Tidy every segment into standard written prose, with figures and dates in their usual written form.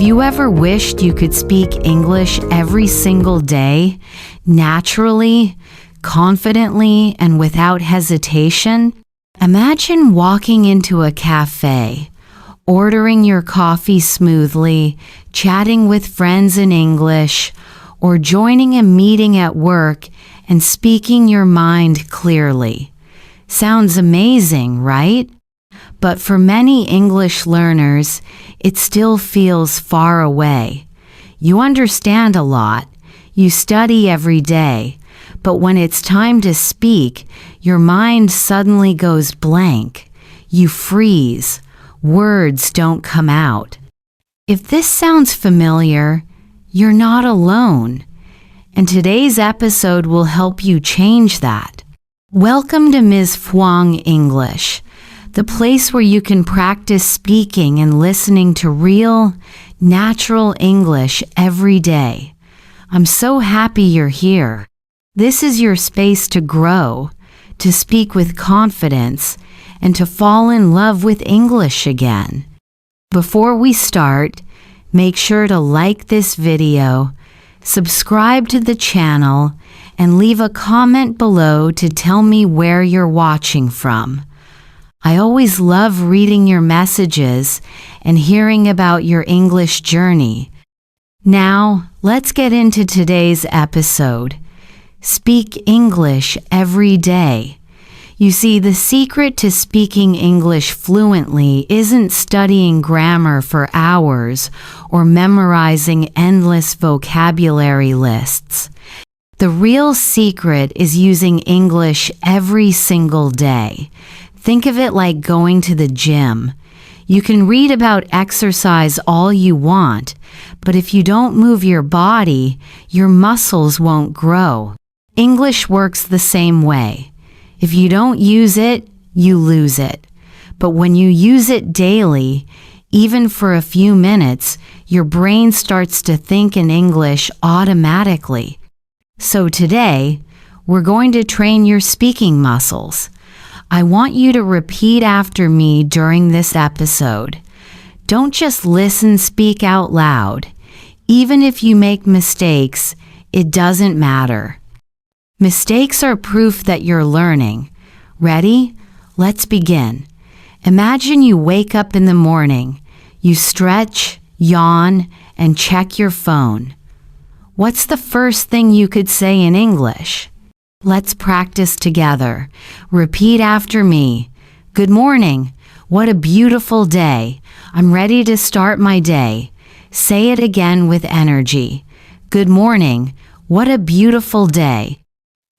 you ever wished you could speak English every single day, naturally, confidently, and without hesitation? Imagine walking into a cafe, ordering your coffee smoothly, chatting with friends in English, or joining a meeting at work and speaking your mind clearly. Sounds amazing, right? But for many English learners, it still feels far away. You understand a lot, you study every day, but when it's time to speak, your mind suddenly goes blank. You freeze. Words don't come out. If this sounds familiar, you're not alone. And today's episode will help you change that. Welcome to Ms. Fhuang English, the place where you can practice speaking and listening to real, natural English every day. I'm so happy you're here. This is your space to grow, to speak with confidence, and to fall in love with English again. Before we start, make sure to like this video, subscribe to the channel, and leave a comment below to tell me where you're watching from. I always love reading your messages and hearing about your English journey. Now, let's get into today's episode. Speak English every day. You see, the secret to speaking English fluently isn't studying grammar for hours or memorizing endless vocabulary lists. The real secret is using English every single day. Think of it like going to the gym. You can read about exercise all you want, but if you don't move your body, your muscles won't grow. English works the same way. If you don't use it, you lose it. But when you use it daily, even for a few minutes, your brain starts to think in English automatically. So today, we're going to train your speaking muscles. I want you to repeat after me during this episode. Don't just listen, speak out loud. Even if you make mistakes, it doesn't matter. Mistakes are proof that you're learning. Ready? Let's begin. Imagine you wake up in the morning. You stretch, yawn, and check your phone. What's the first thing you could say in English? Let's practice together. Repeat after me. Good morning. What a beautiful day. I'm ready to start my day. Say it again with energy. Good morning. What a beautiful day.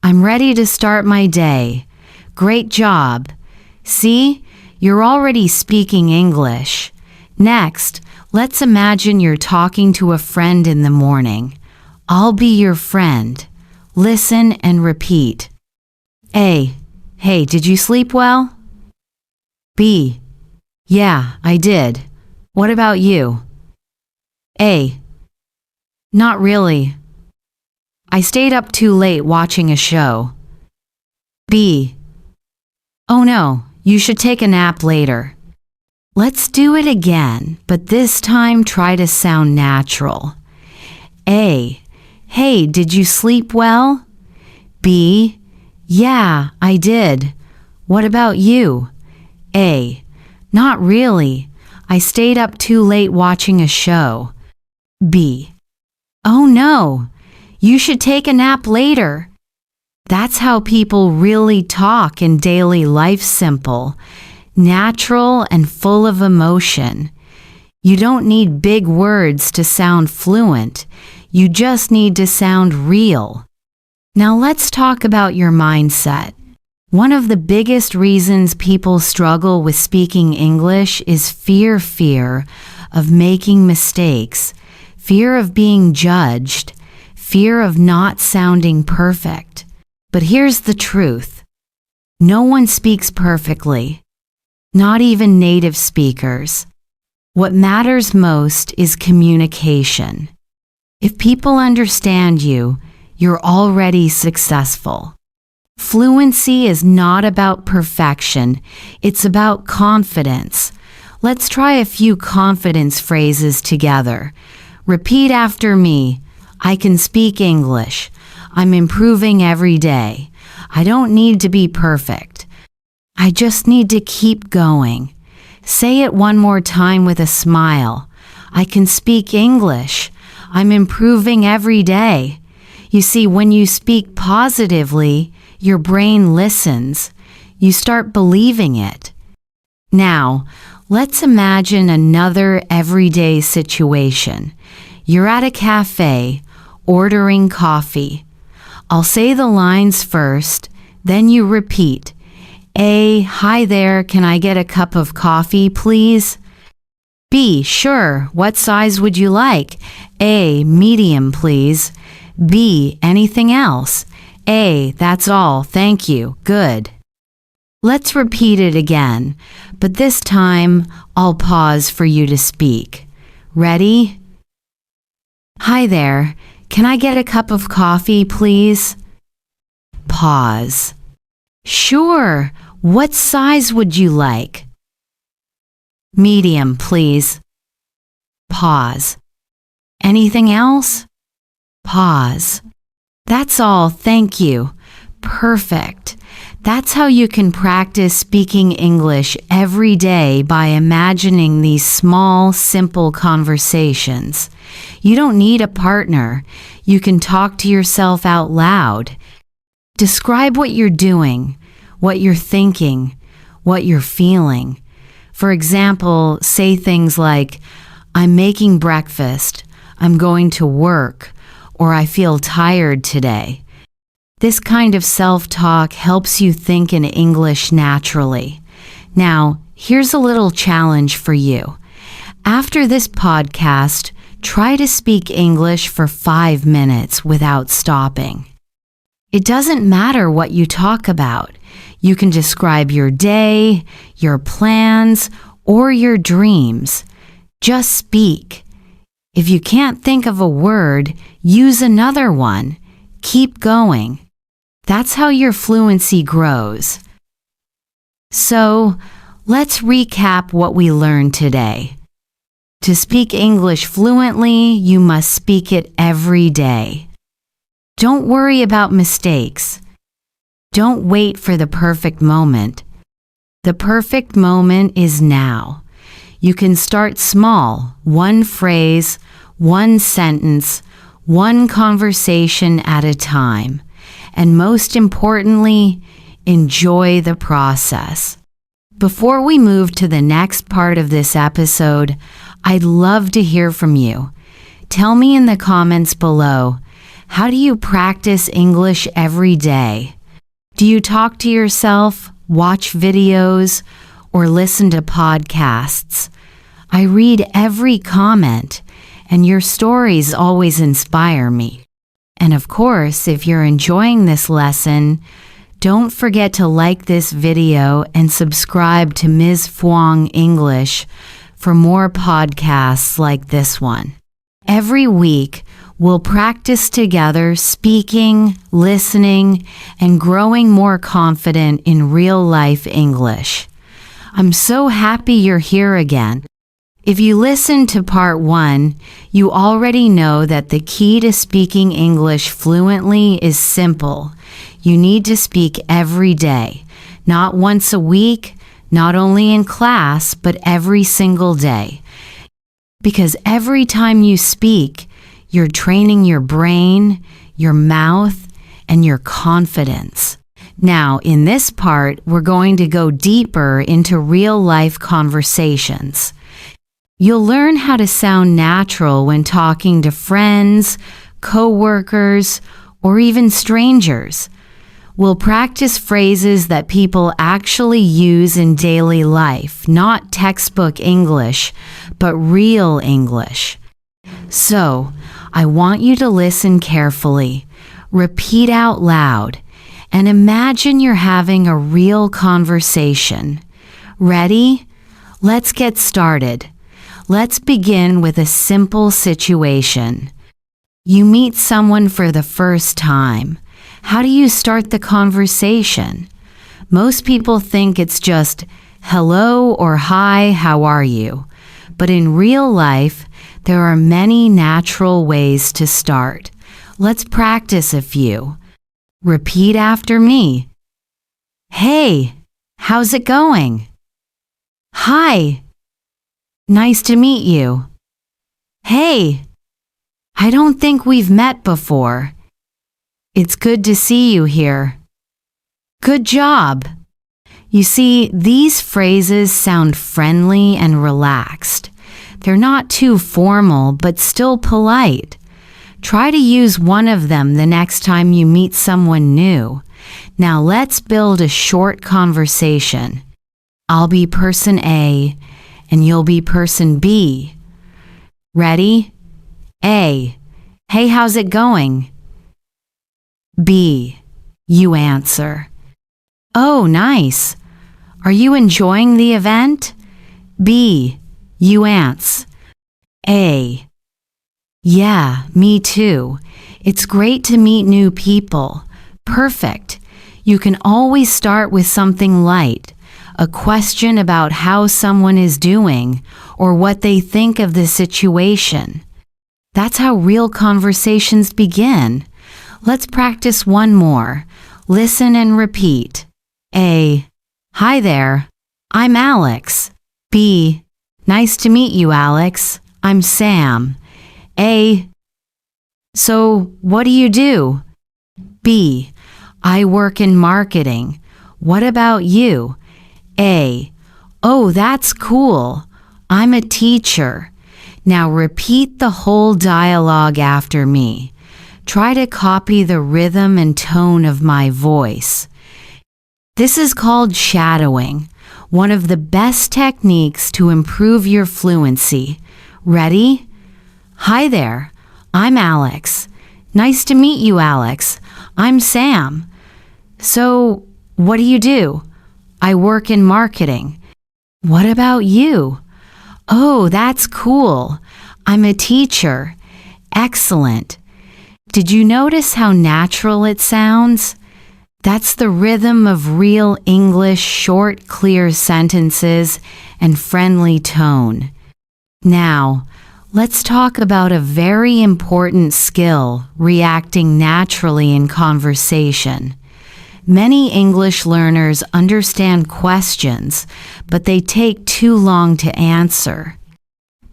I'm ready to start my day. Great job. See, you're already speaking English. Next, let's imagine you're talking to a friend in the morning. I'll be your friend. Listen and repeat. A. Hey, did you sleep well? B. Yeah, I did. What about you? A. Not really. I stayed up too late watching a show. B. Oh no, you should take a nap later. Let's do it again, but this time try to sound natural. A. Hey, did you sleep well? B. Yeah, I did. What about you? A. Not really. I stayed up too late watching a show. B. Oh no, you should take a nap later. That's how people really talk in daily life. Simple, natural, and full of emotion. You don't need big words to sound fluent. You just need to sound real. Now let's talk about your mindset. One of the biggest reasons people struggle with speaking English is fear of making mistakes, fear of being judged, fear of not sounding perfect. But here's the truth. No one speaks perfectly, not even native speakers. What matters most is communication. If people understand you, you're already successful. Fluency is not about perfection, it's about confidence. Let's try a few confidence phrases together. Repeat after me. I can speak English. I'm improving every day. I don't need to be perfect. I just need to keep going. Say it one more time with a smile. I can speak English. I'm improving every day. You see, when you speak positively, your brain listens. You start believing it. Now, let's imagine another everyday situation. You're at a cafe, ordering coffee. I'll say the lines first, then you repeat. A, hi there, can I get a cup of coffee, please? B, sure, what size would you like? A, medium, please. B, anything else? A, that's all, thank you, good. Let's repeat it again, but this time I'll pause for you to speak. Ready? Hi there, can I get a cup of coffee, please? Pause. Sure, what size would you like? Medium, please. Pause. Anything else? Pause. That's all, thank you. Perfect. That's how you can practice speaking English every day by imagining these small, simple conversations. You don't need a partner. You can talk to yourself out loud. Describe what you're doing, what you're thinking, what you're feeling. For example, say things like, I'm making breakfast, I'm going to work, or I feel tired today. This kind of self-talk helps you think in English naturally. Now, here's a little challenge for you. After this podcast, try to speak English for 5 minutes without stopping. It doesn't matter what you talk about. You can describe your day, your plans, or your dreams. Just speak. If you can't think of a word, use another one. Keep going. That's how your fluency grows. So, let's recap what we learned today. To speak English fluently, you must speak it every day. Don't worry about mistakes. Don't wait for the perfect moment. The perfect moment is now. You can start small, one phrase, one sentence, one conversation at a time. And most importantly, enjoy the process. Before we move to the next part of this episode, I'd love to hear from you. Tell me in the comments below, how do you practice English every day? Do you talk to yourself, watch videos, or listen to podcasts? I read every comment, and your stories always inspire me. And of course, if you're enjoying this lesson, don't forget to like this video and subscribe to Ms. Phuong English for more podcasts like this one. Every week, we'll practice together speaking, listening, and growing more confident in real-life English. I'm so happy you're here again. If you listened to part 1, you already know that the key to speaking English fluently is simple. You need to speak every day, not once a week, not only in class, but every single day. Because every time you speak, you're training your brain, your mouth, and your confidence. Now, in this part, we're going to go deeper into real-life conversations. You'll learn how to sound natural when talking to friends, co-workers, or even strangers. We'll practice phrases that people actually use in daily life, not textbook English, but real English. So, I want you to listen carefully, repeat out loud, and imagine you're having a real conversation. Ready? Let's get started. Let's begin with a simple situation. You meet someone for the first time. How do you start the conversation? Most people think it's just, hello or hi, how are you? But in real life, there are many natural ways to start. Let's practice a few. Repeat after me. Hey, how's it going? Hi, nice to meet you. Hey, I don't think we've met before. It's good to see you here. Good job. You see, these phrases sound friendly and relaxed. They're not too formal, but still polite. Try to use one of them the next time you meet someone new. Now let's build a short conversation. I'll be person A, and you'll be person B. Ready? A. Hey, how's it going? B. You answer. Oh, nice. Are you enjoying the event? B. You answer. A. Yeah, me too. It's great to meet new people. Perfect. You can always start with something light, a question about how someone is doing or what they think of the situation. That's how real conversations begin. Let's practice one more. Listen and repeat. A. Hi there. I'm Alex. B. Nice to meet you, Alex. I'm Sam. A. So, what do you do? B. I work in marketing. What about you? A. Oh, that's cool. I'm a teacher. Now repeat the whole dialogue after me. Try to copy the rhythm and tone of my voice. This is called shadowing, one of the best techniques to improve your fluency. Ready? Hi there, I'm Alex. Nice to meet you, Alex. I'm Sam. So, what do you do? I work in marketing. What about you? Oh, that's cool. I'm a teacher. Excellent. Did you notice how natural it sounds? That's the rhythm of real English, short, clear sentences and friendly tone. Now, let's talk about a very important skill, reacting naturally in conversation. Many English learners understand questions, but they take too long to answer.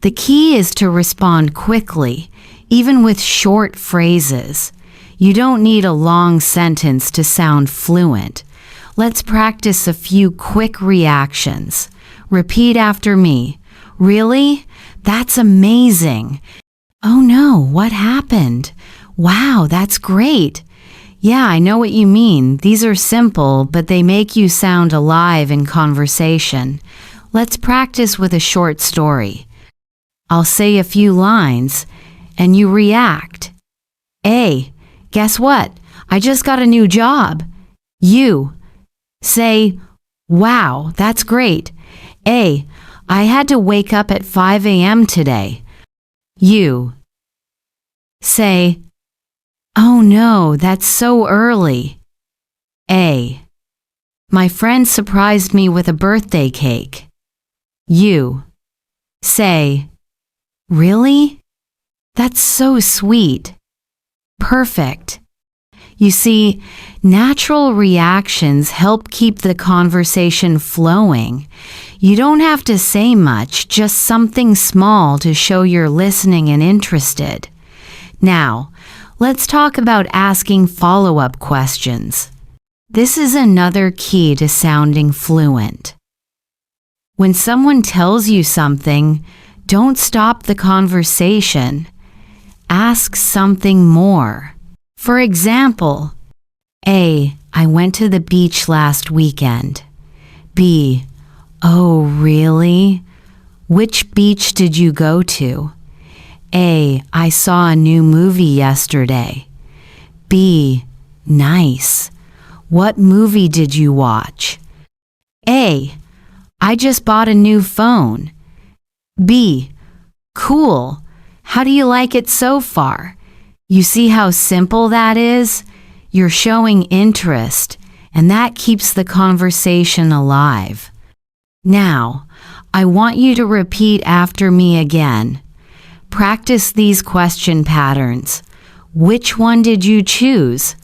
The key is to respond quickly, even with short phrases. You don't need a long sentence to sound fluent. Let's practice a few quick reactions. Repeat after me. Really? That's amazing. Oh no, what happened? Wow, that's great. Yeah, I know what you mean. These are simple, but they make you sound alive in conversation. Let's practice with a short story. I'll say a few lines, and you react. A. Guess what? I just got a new job. You. Say, wow, that's great. A. I had to wake up at 5 a.m. today. You. Say, oh no, that's so early. A. My friend surprised me with a birthday cake. You. Say, really? That's so sweet. Perfect. You see, natural reactions help keep the conversation flowing. You don't have to say much, just something small to show you're listening and interested. Now, let's talk about asking follow-up questions. This is another key to sounding fluent. When someone tells you something, don't stop the conversation. Ask something more. For example, A. I went to the beach last weekend. B. Oh, really? Which beach did you go to? A. I saw a new movie yesterday. B. Nice. What movie did you watch? A. I just bought a new phone. B. Cool. How do you like it so far? You see how simple that is? You're showing interest, and that keeps the conversation alive. Now, I want you to repeat after me again. Practice these question patterns. Which one did you choose?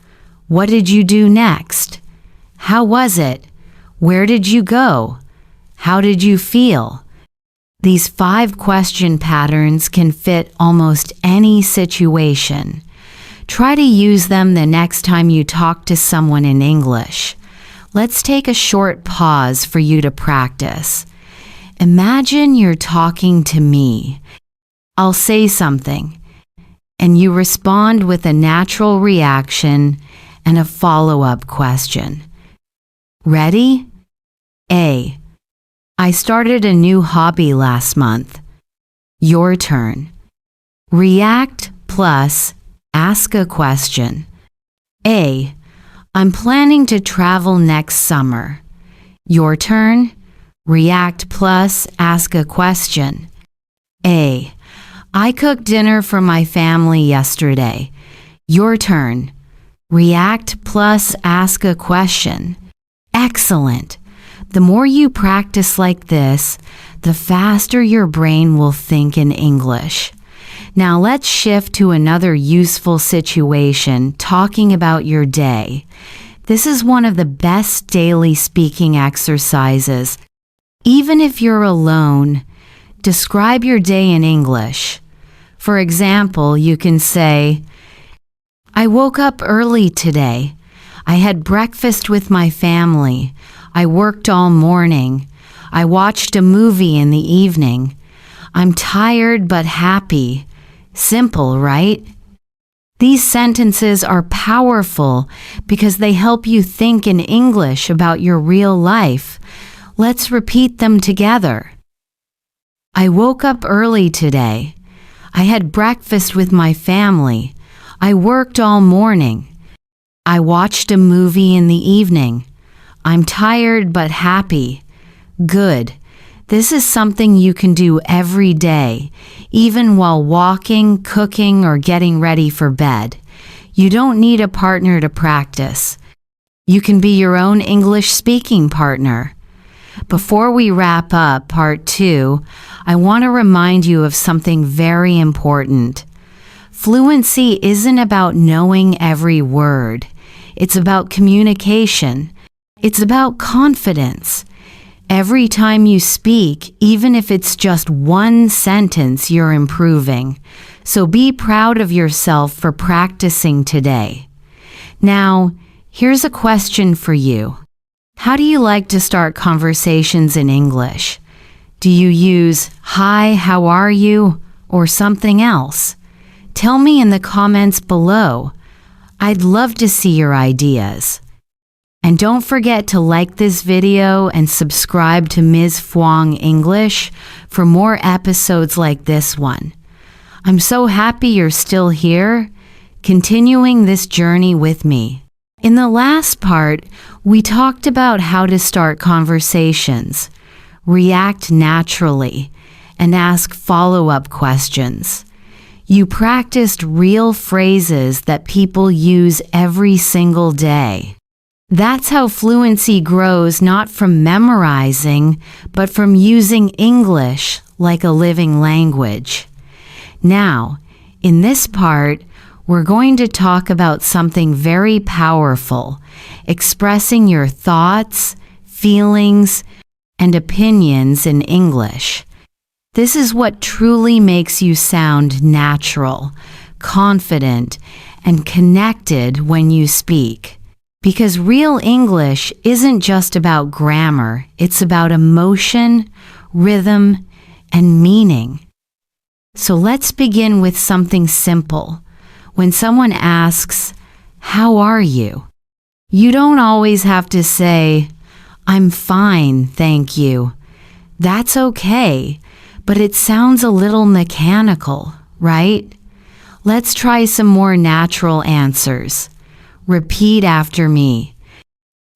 What did you do next? How was it? Where did you go? How did you feel? These 5 question patterns can fit almost any situation. Try to use them the next time you talk to someone in English. Let's take a short pause for you to practice. Imagine you're talking to me. I'll say something, and you respond with a natural reaction and a follow-up question. Ready? A. I started a new hobby last month. Your turn. React plus ask a question. A. I'm planning to travel next summer. Your turn. React plus ask a question. A. I cooked dinner for my family yesterday. Your turn. React plus ask a question. Excellent. The more you practice like this, the faster your brain will think in English. Now let's shift to another useful situation, talking about your day. This is one of the best daily speaking exercises. Even if you're alone, describe your day in English. For example, you can say, I woke up early today. I had breakfast with my family. I worked all morning. I watched a movie in the evening. I'm tired but happy. Simple, right? These sentences are powerful because they help you think in English about your real life. Let's repeat them together. I woke up early today. I had breakfast with my family. I worked all morning. I watched a movie in the evening. I'm tired but happy. Good. This is something you can do every day, even while walking, cooking, or getting ready for bed. You don't need a partner to practice. You can be your own English speaking partner. Before we wrap up part 2, I want to remind you of something very important. Fluency isn't about knowing every word. It's about communication. It's about confidence. Every time you speak, even if it's just one sentence, you're improving. So be proud of yourself for practicing today. Now, here's a question for you. How do you like to start conversations in English? Do you use "Hi, how are you?" or something else? Tell me in the comments below. I'd love to see your ideas. And don't forget to like this video and subscribe to Ms. Phuong English for more episodes like this one. I'm so happy you're still here, continuing this journey with me. In the last part, we talked about how to start conversations, react naturally, and ask follow-up questions. You practiced real phrases that people use every single day. That's how fluency grows, not from memorizing, but from using English like a living language. Now, in this part, we're going to talk about something very powerful, expressing your thoughts, feelings, and opinions in English. This is what truly makes you sound natural, confident, and connected when you speak. Because real English isn't just about grammar, it's about emotion, rhythm, and meaning. So let's begin with something simple. When someone asks, "How are you?" you don't always have to say, "I'm fine, thank you." That's okay, but it sounds a little mechanical, right? Let's try some more natural answers. Repeat after me.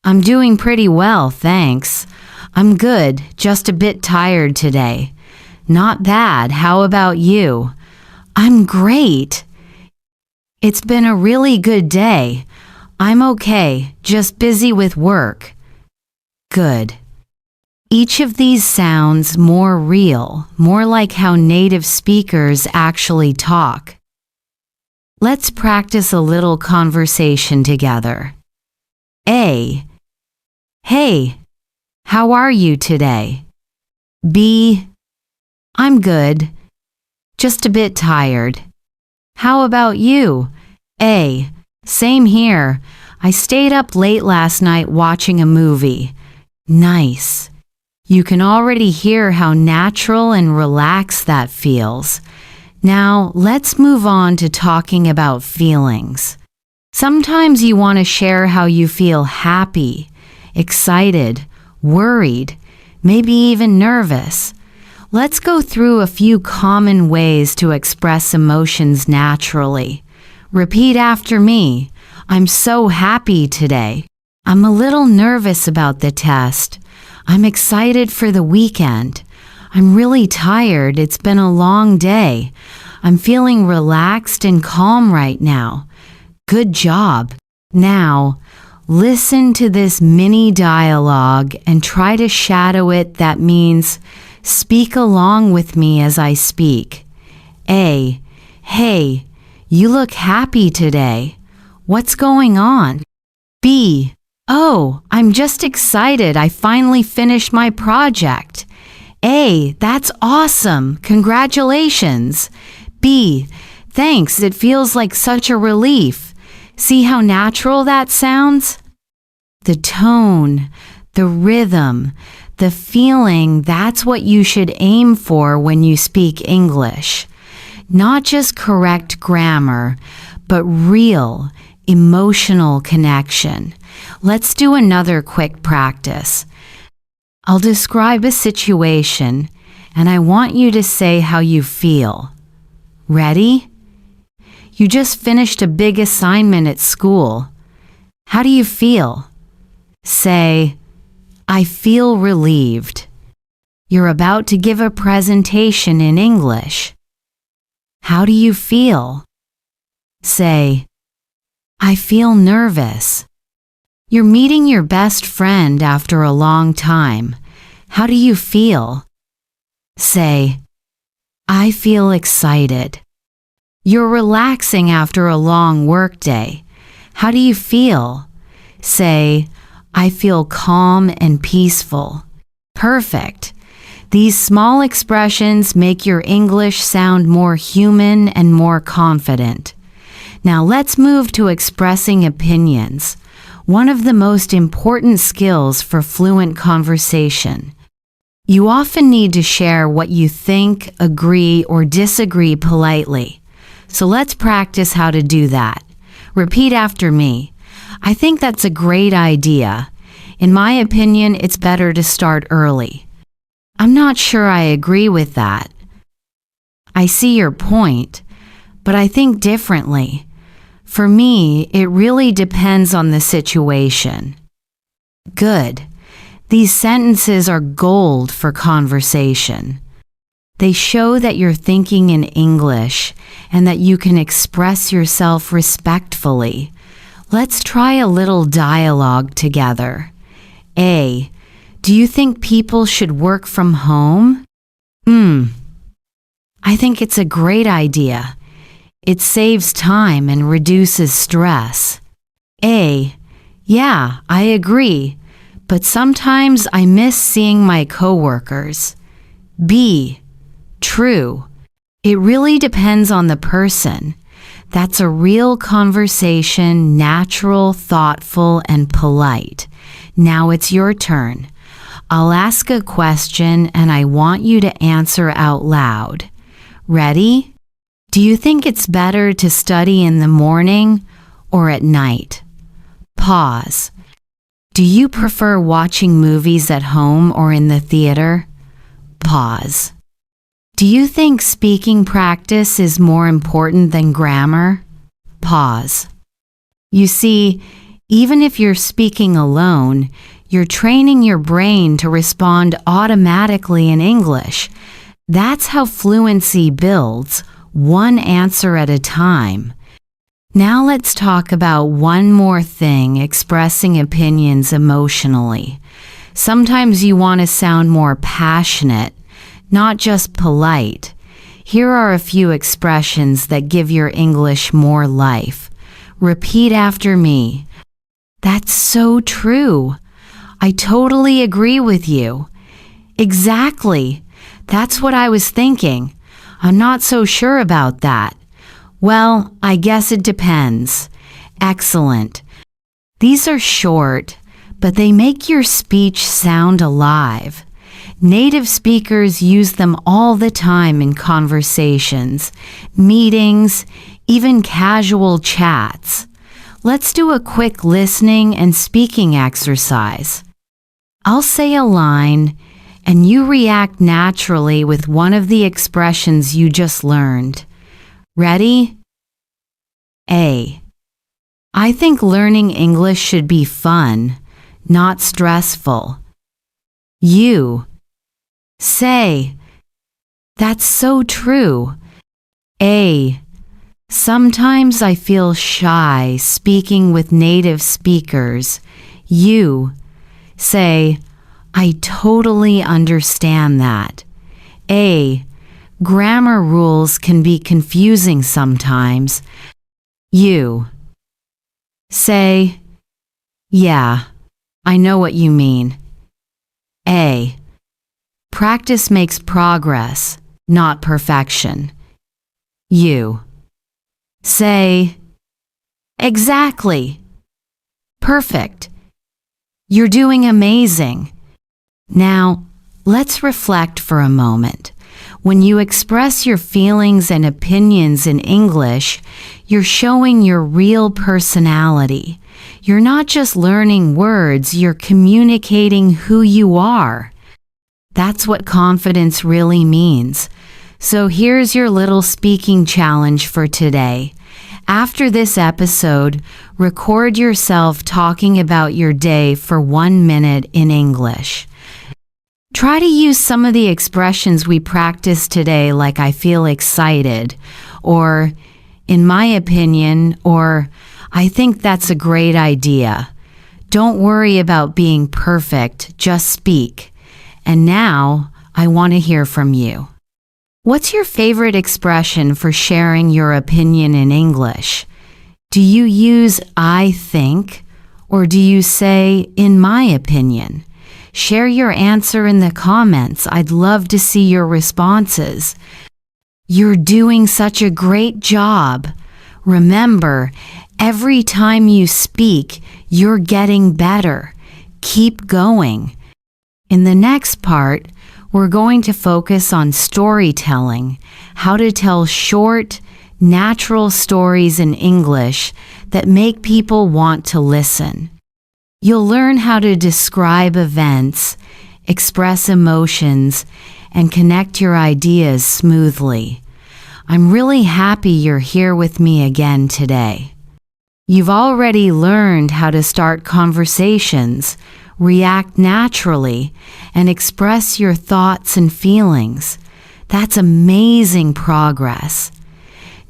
I'm doing pretty well, thanks. I'm good, just a bit tired today. Not bad, how about you? I'm great. It's been a really good day. I'm okay, just busy with work. Good. Each of these sounds more real, more like how native speakers actually talk. Let's practice a little conversation together. A. Hey, how are you today? B. I'm good, just a bit tired. How about you? A. Same here. I stayed up late last night watching a movie. Nice. You can already hear how natural and relaxed that feels. Now, let's move on to talking about feelings. Sometimes you want to share how you feel happy, excited, worried, maybe even nervous. Let's go through a few common ways to express emotions naturally. Repeat after me. I'm so happy today. I'm a little nervous about the test. I'm excited for the weekend. I'm really tired. It's been a long day. I'm feeling relaxed and calm right now. Good job. Now, listen to this mini dialogue and try to shadow it. That means speak along with me as I speak. A. Hey, you look happy today. What's going on? B. Oh, I'm just excited. I finally finished my project. A. That's awesome. Congratulations. B. Thanks. It feels like such a relief. See how natural that sounds? The tone, the rhythm, the feeling, that's what you should aim for when you speak English. Not just correct grammar, but real, emotional connection. Let's do another quick practice. I'll describe a situation, and I want you to say how you feel. Ready? You just finished a big assignment at school. How do you feel? Say, I feel relieved. You're about to give a presentation in English. How do you feel? Say, I feel nervous. You're meeting your best friend after a long time. How do you feel? Say, I feel excited. You're relaxing after a long workday. How do you feel? Say, I feel calm and peaceful. Perfect. These small expressions make your English sound more human and more confident. Now let's move to expressing opinions. One of the most important skills for fluent conversation. You often need to share what you think, agree, or disagree politely. So let's practice how to do that. Repeat after me. I think that's a great idea. In my opinion, it's better to start early. I'm not sure I agree with that. I see your point, but I think differently. For me, it really depends on the situation. Good. These sentences are gold for conversation. They show that you're thinking in English and that you can express yourself respectfully. Let's try a little dialogue together. A. Do you think people should work from home? I think it's a great idea. It saves time and reduces stress. A. Yeah, I agree, but sometimes I miss seeing my coworkers. B. True. It really depends on the person. That's a real conversation, natural, thoughtful, and polite. Now it's your turn. I'll ask a question and I want you to answer out loud. Ready? Do you think it's better to study in the morning or at night? Pause. Do you prefer watching movies at home or in the theater? Pause. Do you think speaking practice is more important than grammar? Pause. You see, even if you're speaking alone, you're training your brain to respond automatically in English. That's how fluency builds, one answer at a time. Now let's talk about one more thing, expressing opinions emotionally. Sometimes you want to sound more passionate, not just polite. Here are a few expressions that give your English more life. Repeat after me. That's so true. I totally agree with you. Exactly. That's what I was thinking. I'm not so sure about that. Well, I guess it depends. Excellent. These are short, but they make your speech sound alive. Native speakers use them all the time in conversations, meetings, even casual chats. Let's do a quick listening and speaking exercise. I'll say a line, and you react naturally with one of the expressions you just learned. Ready? A. I think learning English should be fun, not stressful. You. Say, that's so true. A. Sometimes I feel shy speaking with native speakers. You. Say, I totally understand that. A. Grammar rules can be confusing sometimes. You. Say, yeah, I know what you mean. A. Practice makes progress, not perfection. You. Say, exactly. Perfect. You're doing amazing. Now, let's reflect for a moment. When you express your feelings and opinions in English, you're showing your real personality. You're not just learning words, you're communicating who you are. That's what confidence really means. So here's your little speaking challenge for today. After this episode, record yourself talking about your day for 1 minute in English. Try to use some of the expressions we practiced today, like I feel excited, or in my opinion, or I think that's a great idea. Don't worry about being perfect, just speak. And now, I want to hear from you. What's your favorite expression for sharing your opinion in English? Do you use I think, or do you say in my opinion? Share your answer in the comments. I'd love to see your responses. You're doing such a great job. Remember, every time you speak, you're getting better. Keep going. In the next part, we're going to focus on storytelling, how to tell short, natural stories in English that make people want to listen. You'll learn how to describe events, express emotions, and connect your ideas smoothly. I'm really happy you're here with me again today. You've already learned how to start conversations, react naturally, and express your thoughts and feelings. That's amazing progress.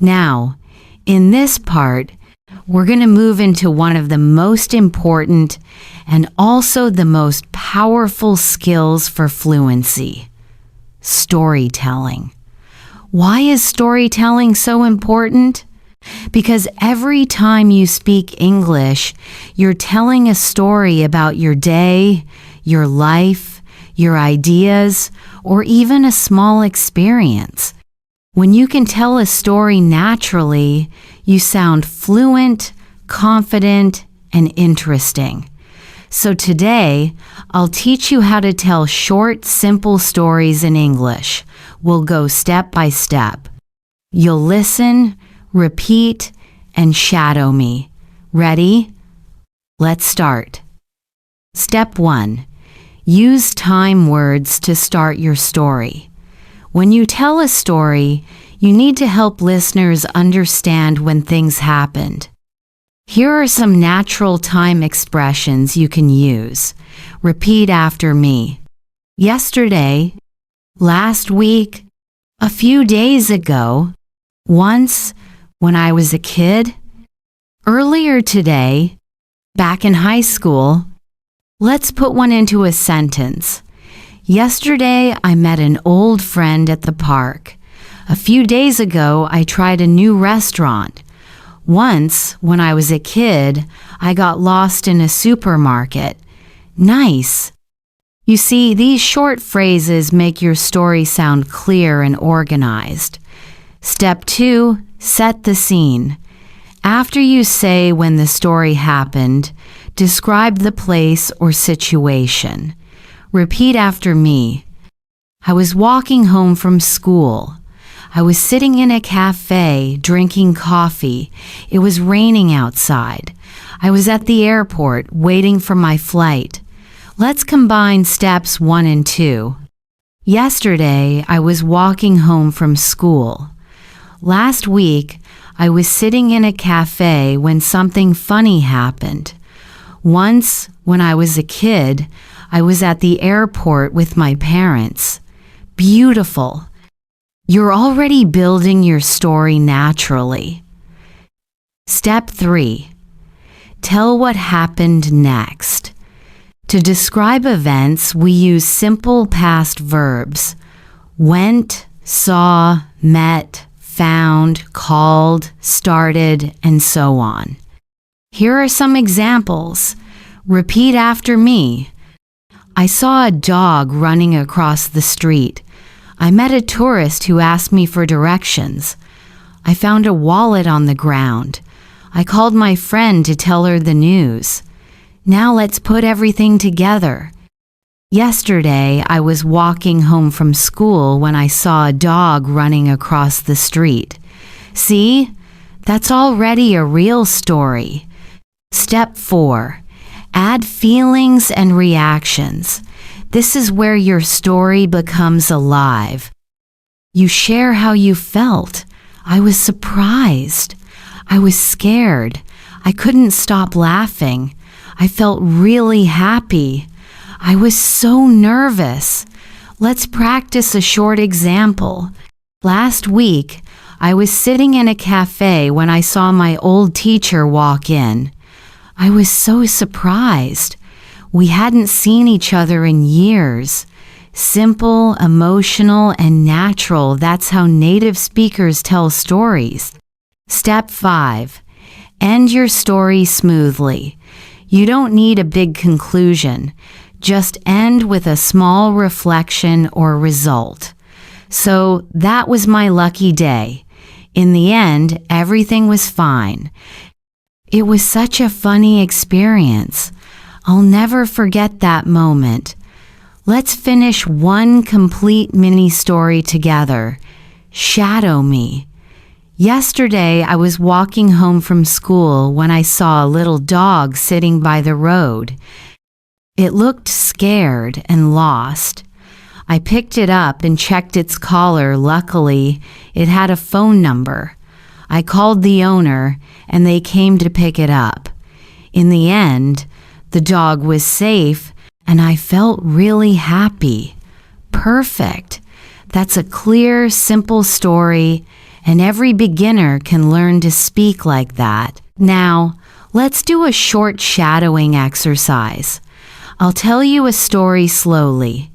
Now, in this part, we're going to move into one of the most important and also the most powerful skills for fluency: storytelling. Why is storytelling so important? Because every time you speak English, you're telling a story about your day, your life, your ideas, or even a small experience. When you can tell a story naturally, you sound fluent, confident, and interesting. So today, I'll teach you how to tell short, simple stories in English. We'll go step by step. You'll listen, repeat, and shadow me. Ready? Let's start. Step 1. Use time words to start your story. When you tell a story, you need to help listeners understand when things happened. Here are some natural time expressions you can use. Repeat after me. Yesterday, last week, a few days ago, once, when I was a kid, earlier today, back in high school. Let's put one into a sentence. Yesterday, I met an old friend at the park. A few days ago, I tried a new restaurant. Once, when I was a kid, I got lost in a supermarket. Nice. You see, these short phrases make your story sound clear and organized. Step 2, set the scene. After you say when the story happened, describe the place or situation. Repeat after me. I was walking home from school. I was sitting in a cafe drinking coffee. It was raining outside. I was at the airport waiting for my flight. Let's combine steps 1 and 2. Yesterday, I was walking home from school. Last week, I was sitting in a cafe when something funny happened. Once, when I was a kid, I was at the airport with my parents. Beautiful. You're already building your story naturally. Step 3. Tell what happened next. To describe events, we use simple past verbs. Went, saw, met, found, called, started, and so on. Here are some examples. Repeat after me. I saw a dog running across the street. I met a tourist who asked me for directions. I found a wallet on the ground. I called my friend to tell her the news. Now let's put everything together. Yesterday, I was walking home from school when I saw a dog running across the street. See? That's already a real story. Step 4. Add feelings and reactions. This is where your story becomes alive. You share how you felt. I was surprised. I was scared. I couldn't stop laughing. I felt really happy. I was so nervous. Let's practice a short example. Last week, I was sitting in a cafe when I saw my old teacher walk in. I was so surprised. We hadn't seen each other in years. Simple, emotional, and natural, that's how native speakers tell stories. Step 5. End your story smoothly. You don't need a big conclusion. Just end with a small reflection or result. So that was my lucky day. In the end, everything was fine. It was such a funny experience. I'll never forget that moment. Let's finish one complete mini story together. Shadow me. Yesterday, I was walking home from school when I saw a little dog sitting by the road. It looked scared and lost. I picked it up and checked its collar. Luckily, it had a phone number. I called the owner, and they came to pick it up. In the end, the dog was safe, and I felt really happy. Perfect. That's a clear, simple story, and every beginner can learn to speak like that. Now, let's do a short shadowing exercise. I'll tell you a story slowly.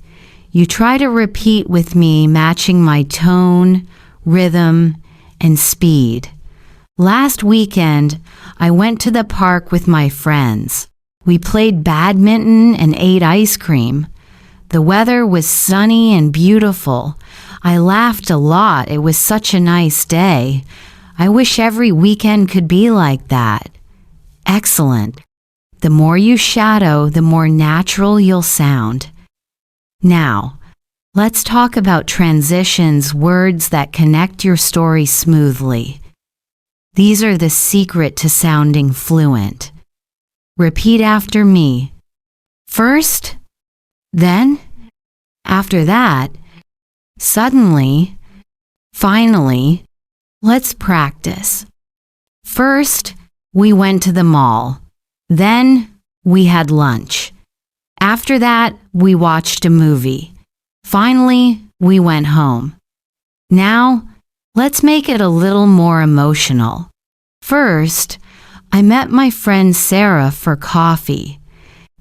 You try to repeat with me, matching my tone, rhythm, and speed. Last weekend, I went to the park with my friends. We played badminton and ate ice cream. The weather was sunny and beautiful. I laughed a lot. It was such a nice day. I wish every weekend could be like that. Excellent. The more you shadow, the more natural you'll sound. Now, let's talk about transitions, words that connect your story smoothly. These are the secret to sounding fluent. Repeat after me. First, then, after that, suddenly, finally. Let's practice. First, we went to the mall. Then, we had lunch. After that, we watched a movie. Finally, we went home. Now, let's make it a little more emotional. First, I met my friend Sarah for coffee.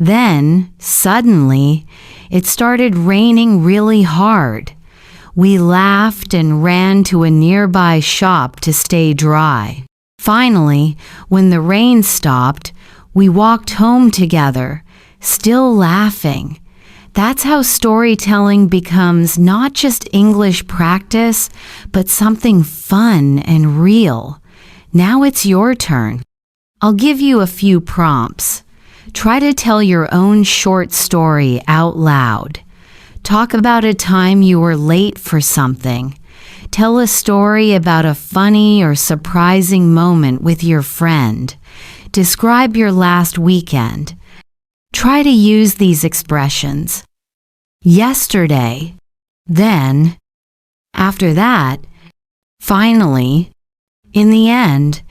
Then, suddenly, it started raining really hard. We laughed and ran to a nearby shop to stay dry. Finally, when the rain stopped, we walked home together, still laughing. That's how storytelling becomes not just English practice, but something fun and real. Now it's your turn. I'll give you a few prompts. Try to tell your own short story out loud. Talk about a time you were late for something. Tell a story about a funny or surprising moment with your friend. Describe your last weekend. Try to use these expressions. Yesterday, then, after that, finally, in the end.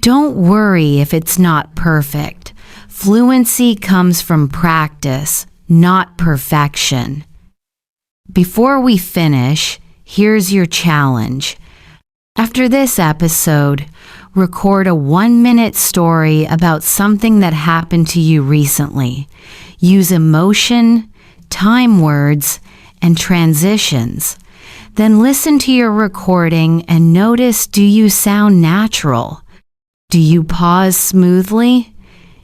Don't worry if it's not perfect. Fluency comes from practice, not perfection. Before we finish, here's your challenge. After this episode, record a 1-minute story about something that happened to you recently. Use emotion, time words, and transitions. Then listen to your recording and notice, do you sound natural? Do you pause smoothly?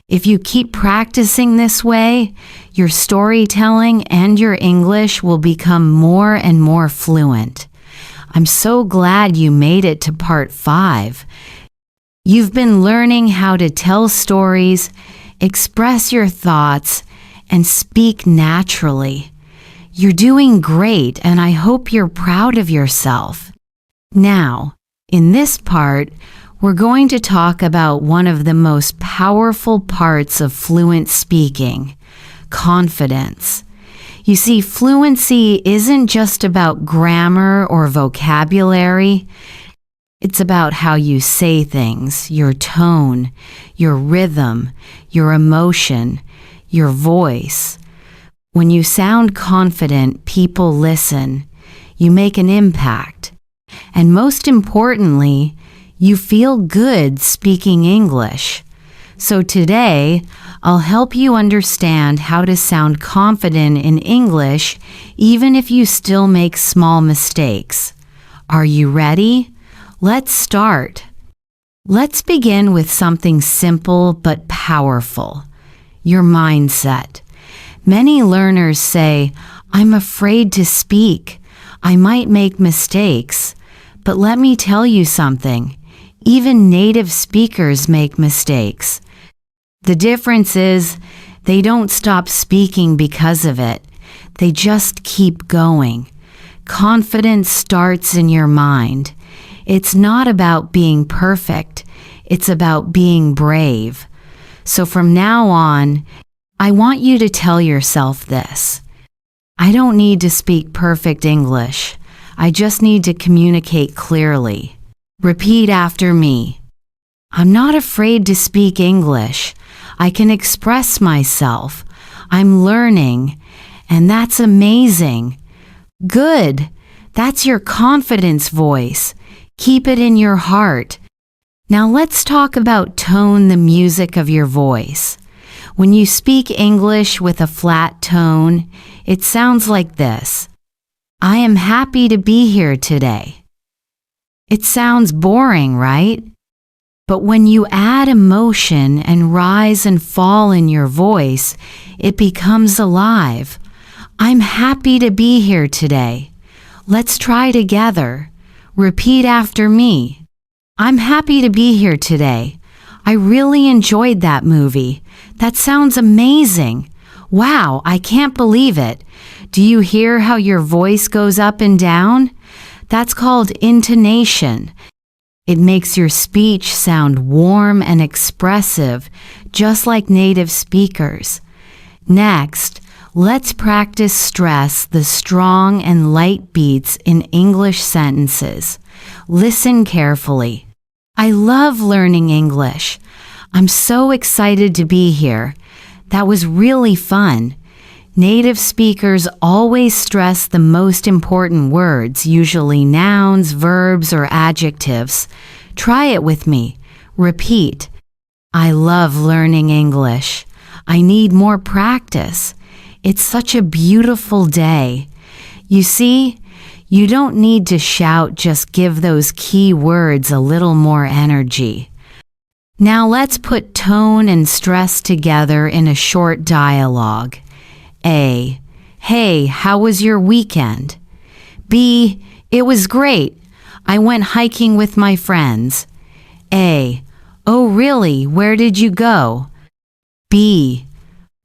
If you keep practicing this way, your storytelling and your English will become more and more fluent. I'm so glad you made it to part 5. You've been learning how to tell stories, express your thoughts, and speak naturally. You're doing great, and I hope you're proud of yourself. Now, in this part, we're going to talk about one of the most powerful parts of fluent speaking, confidence. You see, fluency isn't just about grammar or vocabulary. It's about how you say things, your tone, your rhythm, your emotion, your voice. When you sound confident, people listen. You make an impact. And most importantly, you feel good speaking English. So today, I'll help you understand how to sound confident in English even if you still make small mistakes. Are you ready? Let's start. Let's begin with something simple but powerful. Your mindset. Many learners say, I'm afraid to speak. I might make mistakes. But let me tell you something. Even native speakers make mistakes. The difference is they don't stop speaking because of it. They just keep going. Confidence starts in your mind. It's not about being perfect. It's about being brave. So from now on, I want you to tell yourself this. I don't need to speak perfect English. I just need to communicate clearly. Repeat after me. I'm not afraid to speak English. I can express myself. I'm learning, and that's amazing. Good. That's your confidence voice. Keep it in your heart. Now let's talk about tone, the music of your voice. When you speak English with a flat tone, it sounds like this. I am happy to be here today. It sounds boring, right? But when you add emotion and rise and fall in your voice, it becomes alive. I'm happy to be here today. Let's try together. Repeat after me. I'm happy to be here today. I really enjoyed that movie. That sounds amazing. Wow, I can't believe it. Do you hear how your voice goes up and down? That's called intonation. It makes your speech sound warm and expressive, just like native speakers. Next, let's practice stress, the strong and light beats in English sentences. Listen carefully. I love learning English. I'm so excited to be here. That was really fun. Native speakers always stress the most important words, usually nouns, verbs, or adjectives. Try it with me. Repeat. I love learning English. I need more practice. It's such a beautiful day. You see, you don't need to shout, just give those key words a little more energy. Now let's put tone and stress together in a short dialogue. A. Hey, how was your weekend? B. It was great. I went hiking with my friends. A. Oh really, where did you go? B.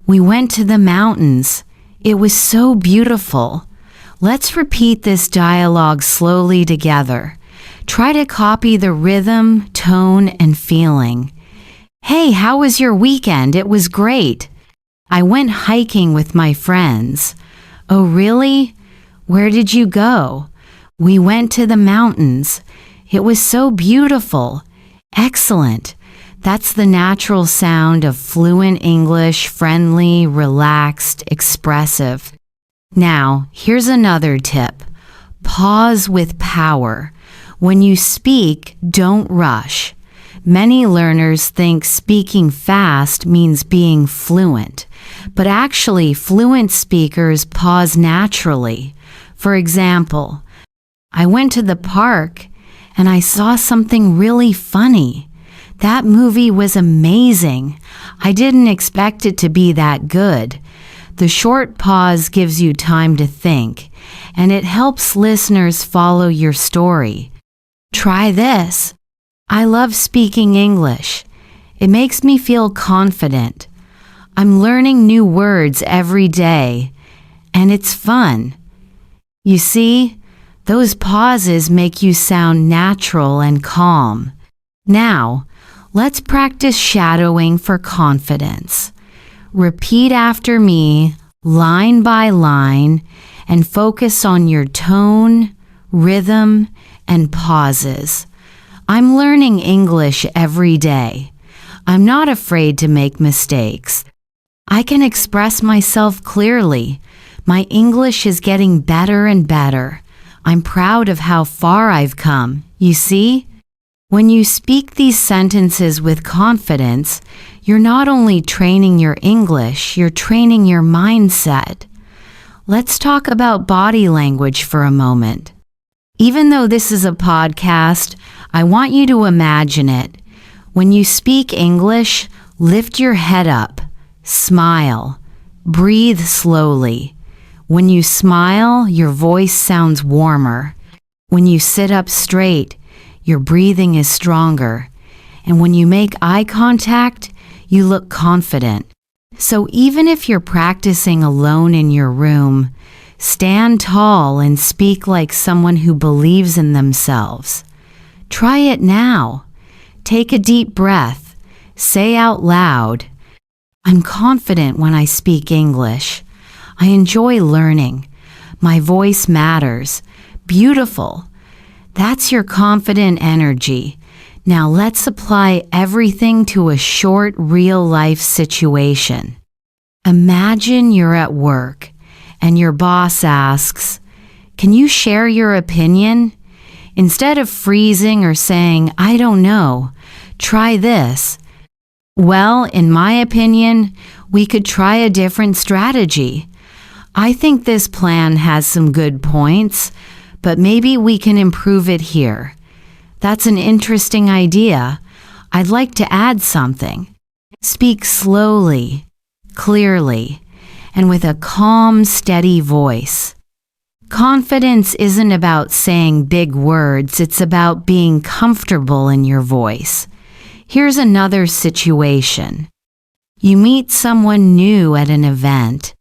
We went to the mountains. It was so beautiful. Let's repeat this dialogue slowly together. Try to copy the rhythm, tone, and feeling. Hey, how was your weekend? It was great. I went hiking with my friends. Oh really? Where did you go? We went to the mountains. It was so beautiful. Excellent. That's the natural sound of fluent English, friendly, relaxed, expressive. Now, here's another tip. Pause with power. When you speak, don't rush. Many learners think speaking fast means being fluent, but actually fluent speakers pause naturally. For example, I went to the park and I saw something really funny. That movie was amazing. I didn't expect it to be that good. The short pause gives you time to think, and it helps listeners follow your story. Try this. I love speaking English. It makes me feel confident. I'm learning new words every day, and it's fun. You see, those pauses make you sound natural and calm. Now, let's practice shadowing for confidence. Repeat after me, line by line, and focus on your tone, rhythm, and pauses. I'm learning English every day. I'm not afraid to make mistakes. I can express myself clearly. My English is getting better and better. I'm proud of how far I've come. You see? When you speak these sentences with confidence, you're not only training your English, you're training your mindset. Let's talk about body language for a moment. Even though this is a podcast, I want you to imagine it. When you speak English, lift your head up, smile, breathe slowly. When you smile, your voice sounds warmer. When you sit up straight, your breathing is stronger. And when you make eye contact, you look confident. So even if you're practicing alone in your room, stand tall and speak like someone who believes in themselves. Try it now. Take a deep breath. Say out loud, I'm confident when I speak English. I enjoy learning. My voice matters. Beautiful. That's your confident energy. Now let's apply everything to a short, real-life situation. Imagine you're at work and your boss asks, "Can you share your opinion?" Instead of freezing or saying, "I don't know, try this." Well, in my opinion, we could try a different strategy. I think this plan has some good points, but maybe we can improve it here. That's an interesting idea. I'd like to add something. Speak slowly, clearly, and with a calm, steady voice. Confidence isn't about saying big words, it's about being comfortable in your voice. Here's another situation. You meet someone new at an event,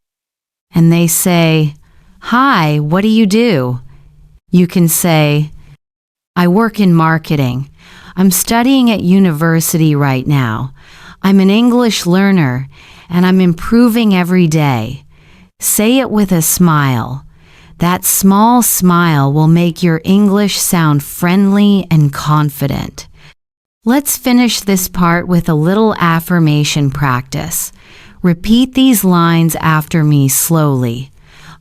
and they say, "Hi, what do you do?" You can say, "I work in marketing. I'm studying at university right now. I'm an English learner, and I'm improving every day." Say it with a smile. That small smile will make your English sound friendly and confident. Let's finish this part with a little affirmation practice. Repeat these lines after me slowly.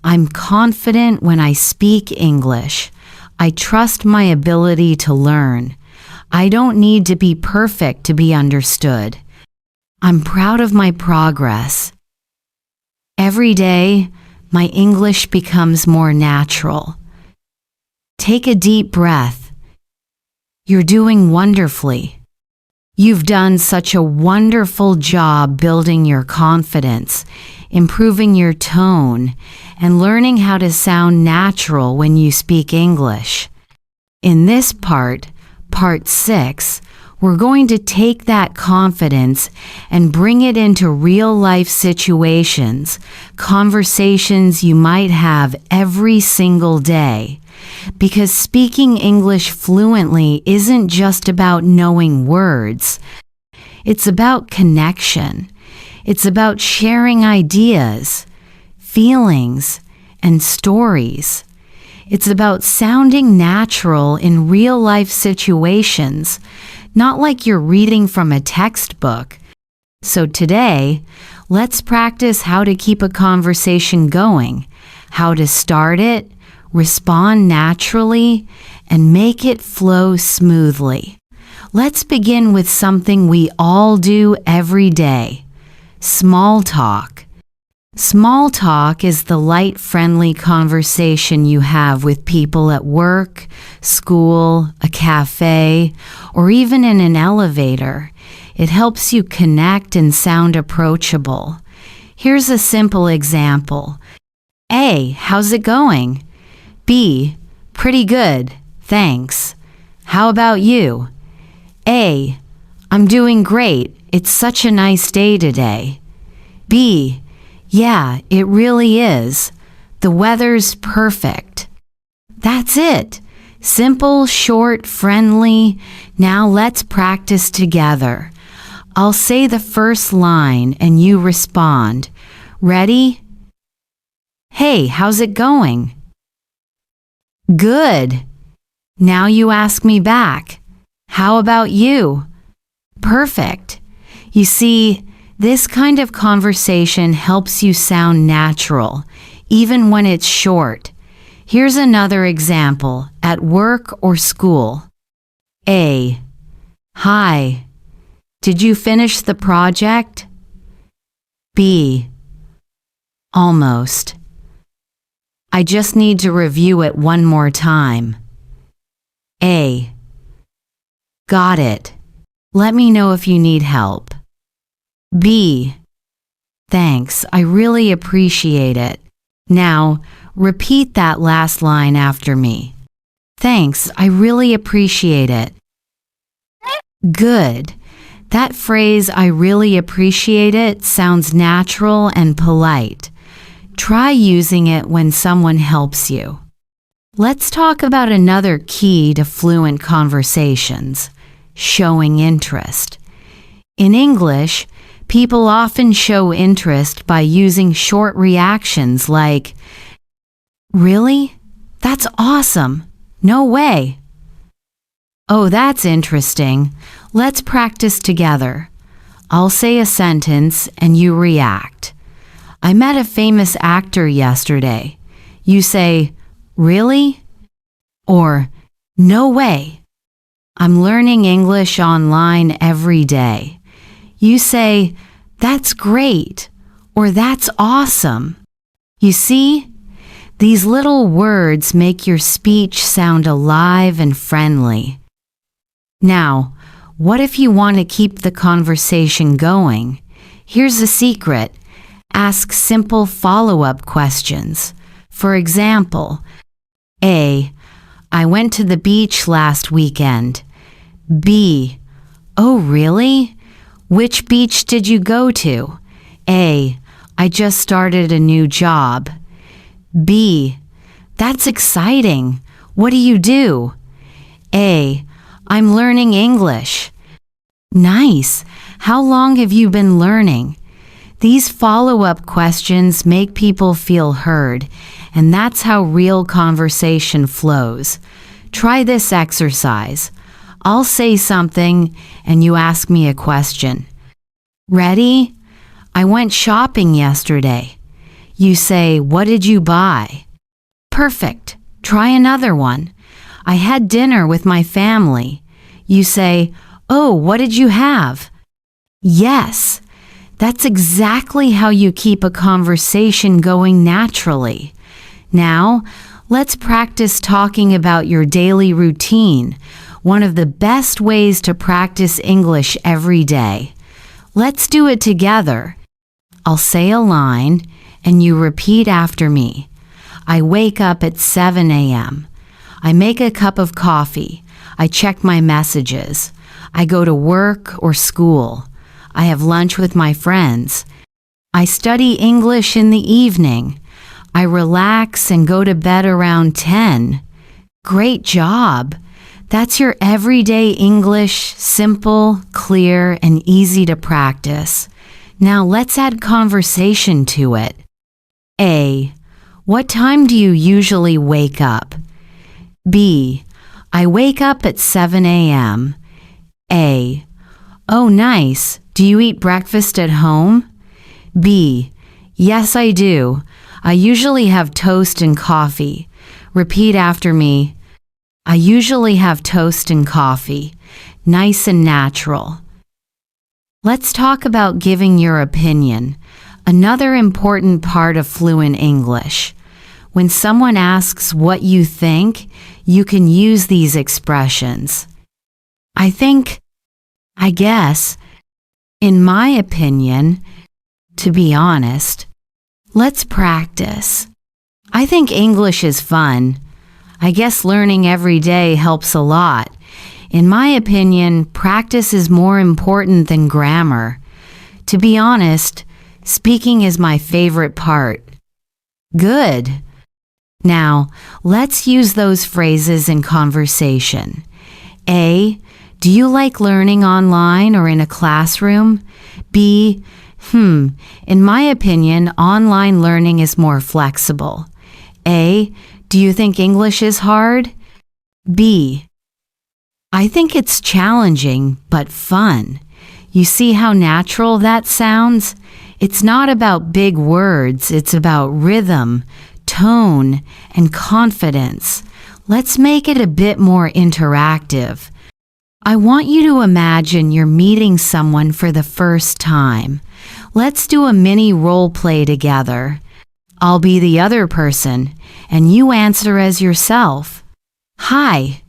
I'm confident when I speak English. I trust my ability to learn. I don't need to be perfect to be understood. I'm proud of my progress. Every day, my English becomes more natural. Take a deep breath. You're doing wonderfully. You've done such a wonderful job building your confidence, improving your tone, and learning how to sound natural when you speak English. In this part 6, we're going to take that confidence and bring it into real-life situations, conversations you might have every single day. Because speaking English fluently isn't just about knowing words. It's about connection. It's about sharing ideas, feelings, and stories. It's about sounding natural in real-life situations, not like you're reading from a textbook. So today, let's practice how to keep a conversation going, how to start it, respond naturally, and make it flow smoothly. Let's begin with something we all do every day: small talk. Small talk is the light, friendly conversation you have with people at work, school, a cafe, or even in an elevator. It helps you connect and sound approachable. Here's a simple example. A, how's it going? B, pretty good, thanks. How about you? A, I'm doing great. It's such a nice day today. B, yeah, it really is. The weather's perfect. That's it. Simple, short, friendly. Now let's practice together. I'll say the first line and you respond. Ready? Hey, how's it going? Good. Now you ask me back. How about you? Perfect. You see, this kind of conversation helps you sound natural, even when it's short. Here's another example at work or school. A, hi. Did you finish the project? B, almost. I just need to review it one more time. A, got it. Let me know if you need help. B, thanks, I really appreciate it. Now, repeat that last line after me. Thanks, I really appreciate it. Good. That phrase, I really appreciate it, sounds natural and polite. Try using it when someone helps you. Let's talk about another key to fluent conversations: showing interest. In English, people often show interest by using short reactions like, really? That's awesome. No way. Oh, that's interesting. Let's practice together. I'll say a sentence and you react. I met a famous actor yesterday. You say, really? Or, no way. I'm learning English online every day. You say, that's great, or that's awesome. You see, these little words make your speech sound alive and friendly. Now, what if you want to keep the conversation going? Here's a secret. Ask simple follow-up questions. For example, A, I went to the beach last weekend. B, oh really? Which beach did you go to? A, I just started a new job. B, that's exciting. What do you do? A, I'm learning English. Nice. How long have you been learning? These follow-up questions make people feel heard, and that's how real conversation flows. Try this exercise. I'll say something and you ask me a question. Ready? I went shopping yesterday. You say, what did you buy? Perfect. Try another one. I had dinner with my family. You say, oh, what did you have? Yes. That's exactly how you keep a conversation going naturally. Now, let's practice talking about your daily routine, one of the best ways to practice English every day. Let's do it together. I'll say a line, and you repeat after me. I wake up at 7 a.m. I make a cup of coffee. I check my messages. I go to work or school. I have lunch with my friends. I study English in the evening. I relax and go to bed around 10. Great job! That's your everyday English, simple, clear, and easy to practice. Now let's add conversation to it. A. What time do you usually wake up? B. I wake up at 7 a.m. A. Oh, nice. Do you eat breakfast at home? B. Yes, I do. I usually have toast and coffee. Repeat after me. I usually have toast and coffee. Nice and natural. Let's talk about giving your opinion, another important part of fluent English. When someone asks what you think, you can use these expressions. I think, I guess, in my opinion, to be honest. Let's practice. I think English is fun. I guess learning every day helps a lot. In my opinion, practice is more important than grammar. To be honest, speaking is my favorite part. Good. Now, let's use those phrases in conversation. A. Do you like learning online or in a classroom? B. In my opinion, online learning is more flexible. A. Do you think English is hard? B. I think it's challenging, but fun. You see how natural that sounds? It's not about big words, it's about rhythm, tone, and confidence. Let's make it a bit more interactive. I want you to imagine you're meeting someone for the first time. Let's do a mini role play together. I'll be the other person, and you answer as yourself. Hi.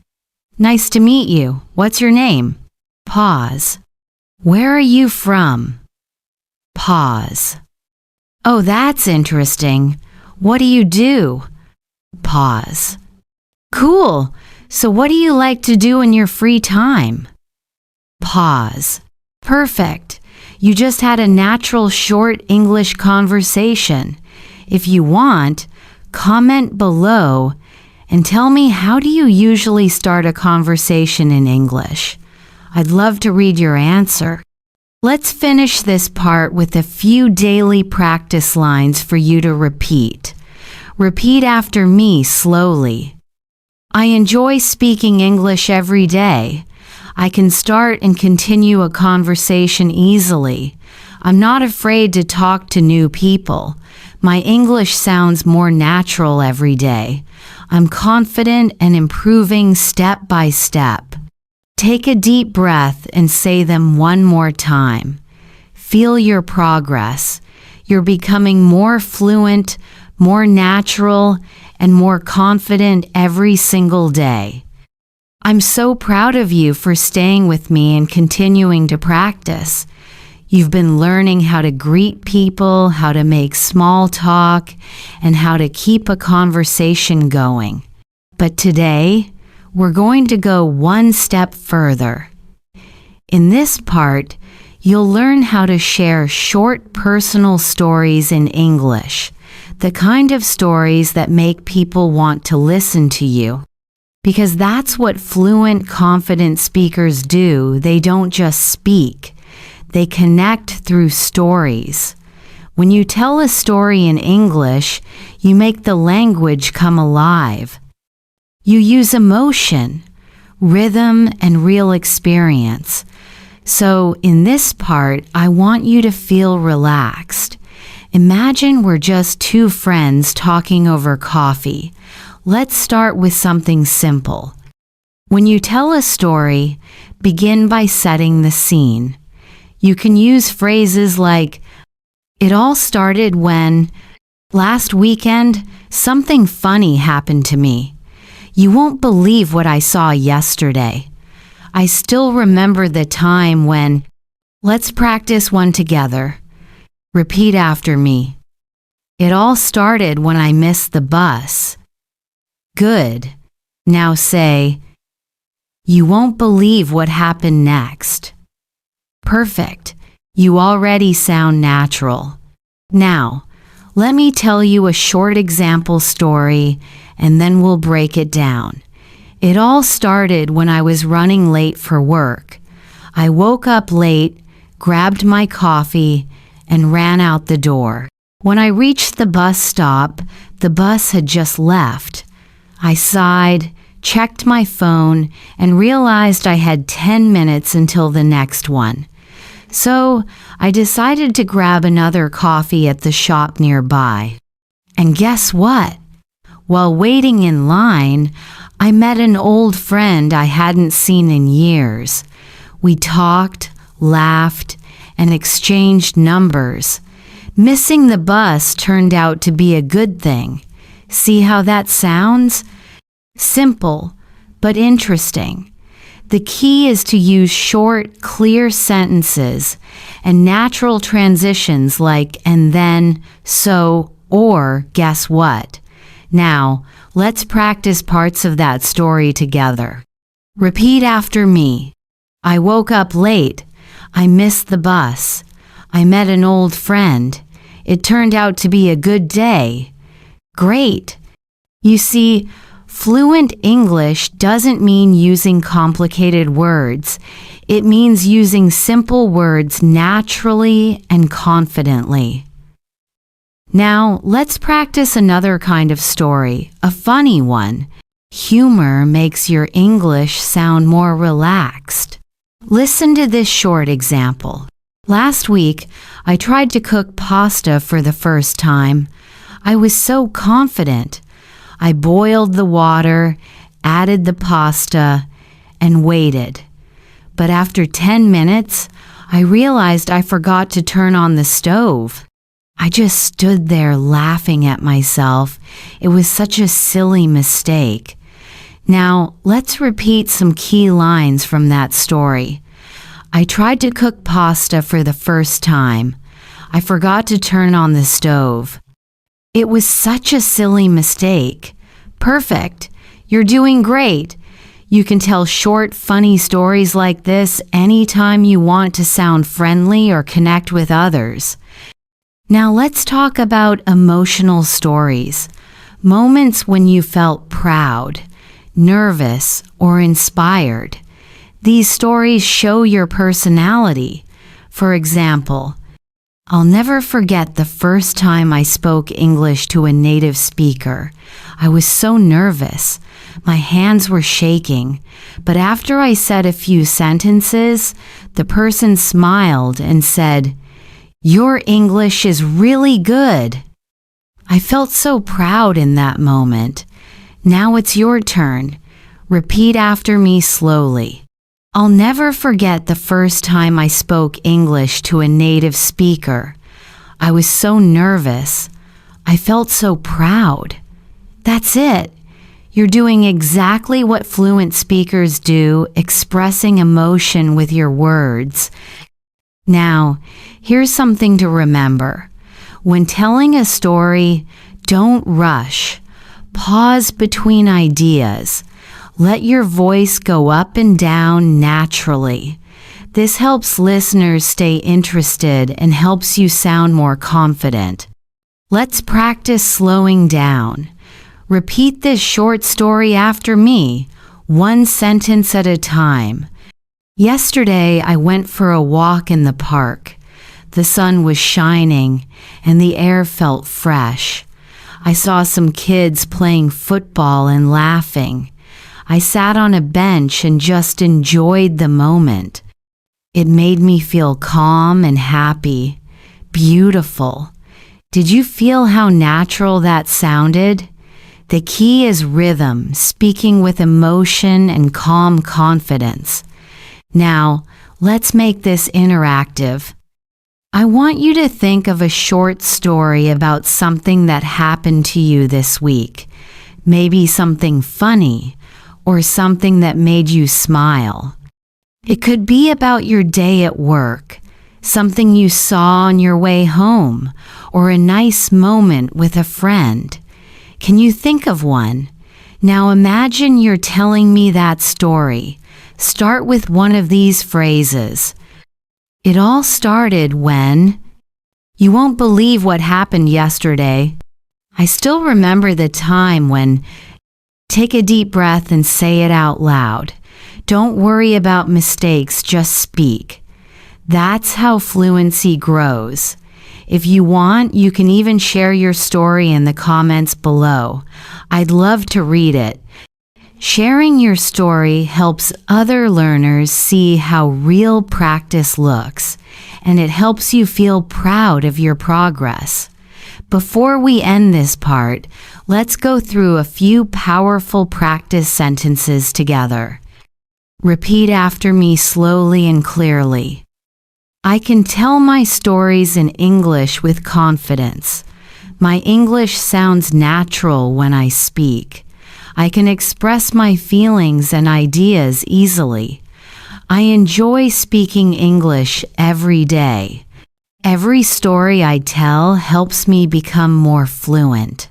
Nice to meet you. What's your name? Pause. Where are you from? Pause. Oh, that's interesting. What do you do? Pause. Cool. So what do you like to do in your free time? Pause. Perfect. You just had a natural short English conversation. If you want, comment below and tell me, how do you usually start a conversation in English? I'd love to read your answer. Let's finish this part with a few daily practice lines for you to repeat. Repeat after me slowly. I enjoy speaking English every day. I can start and continue a conversation easily. I'm not afraid to talk to new people. My English sounds more natural every day. I'm confident and improving step by step. Take a deep breath and say them one more time. Feel your progress. You're becoming more fluent, more natural, and more confident every single day. I'm so proud of you for staying with me and continuing to practice. You've been learning how to greet people, how to make small talk, and how to keep a conversation going. But today, we're going to go one step further. In this part, you'll learn how to share short personal stories in English, the kind of stories that make people want to listen to you. Because that's what fluent, confident speakers do. They don't just speak. They connect through stories. When you tell a story in English, you make the language come alive. You use emotion, rhythm, and real experience. So in this part, I want you to feel relaxed. Imagine we're just two friends talking over coffee. Let's start with something simple. When you tell a story, begin by setting the scene. You can use phrases like, "It all started when last weekend something funny happened to me. You won't believe what I saw yesterday. I still remember the time when." Let's practice one together. Repeat after me. "It all started when I missed the bus." Good. Now say, "You won't believe what happened next." Perfect. You already sound natural. Now, let me tell you a short example story and then we'll break it down. It all started when I was running late for work. I woke up late, grabbed my coffee, and ran out the door. When I reached the bus stop, the bus had just left. I sighed, checked my phone, and realized I had 10 minutes until the next one. So I decided to grab another coffee at the shop nearby. And guess what? While waiting in line, I met an old friend I hadn't seen in years. We talked, laughed, and exchanged numbers. Missing the bus turned out to be a good thing. See how that sounds? Simple, but interesting. The key is to use short, clear sentences and natural transitions like "and then," "so," or "guess what." Now, let's practice parts of that story together. Repeat after me. I woke up late. I missed the bus. I met an old friend. It turned out to be a good day. Great. You see, fluent English doesn't mean using complicated words. It means using simple words naturally and confidently. Now, let's practice another kind of story, a funny one. Humor makes your English sound more relaxed. Listen to this short example. Last week, I tried to cook pasta for the first time. I was so confident. I boiled the water, added the pasta, and waited. But after 10 minutes, I realized I forgot to turn on the stove. I just stood there laughing at myself. It was such a silly mistake. Now, let's repeat some key lines from that story. I tried to cook pasta for the first time. I forgot to turn on the stove. It was such a silly mistake. Perfect. You're doing great. You can tell short, funny stories like this anytime you want to sound friendly or connect with others. Now let's talk about emotional stories. Moments when you felt proud, nervous, or inspired. These stories show your personality. For example, I'll never forget the first time I spoke English to a native speaker. I was so nervous. My hands were shaking. But after I said a few sentences, the person smiled and said, "Your English is really good." I felt so proud in that moment. Now it's your turn. Repeat after me slowly. I'll never forget the first time I spoke English to a native speaker. I was so nervous. I felt so proud. That's it. You're doing exactly what fluent speakers do, expressing emotion with your words. Now, here's something to remember. When telling a story, don't rush. Pause between ideas. Let your voice go up and down naturally. This helps listeners stay interested and helps you sound more confident. Let's practice slowing down. Repeat this short story after me, one sentence at a time. Yesterday, I went for a walk in the park. The sun was shining and the air felt fresh. I saw some kids playing football and laughing. I sat on a bench and just enjoyed the moment. It made me feel calm and happy. Beautiful. Did you feel how natural that sounded? The key is rhythm, speaking with emotion and calm confidence. Now, let's make this interactive. I want you to think of a short story about something that happened to you this week. Maybe something funny or something that made you smile. It could be about your day at work, something you saw on your way home, or a nice moment with a friend. Can you think of one? Now imagine you're telling me that story. Start with one of these phrases. It all started when... You won't believe what happened yesterday. I still remember the time when... Take a deep breath and say it out loud. Don't worry about mistakes, just speak. That's how fluency grows. If you want, you can even share your story in the comments below. I'd love to read it. Sharing your story helps other learners see how real practice looks, and it helps you feel proud of your progress. Before we end this part, let's go through a few powerful practice sentences together. Repeat after me slowly and clearly. I can tell my stories in English with confidence. My English sounds natural when I speak. I can express my feelings and ideas easily. I enjoy speaking English every day. Every story I tell helps me become more fluent.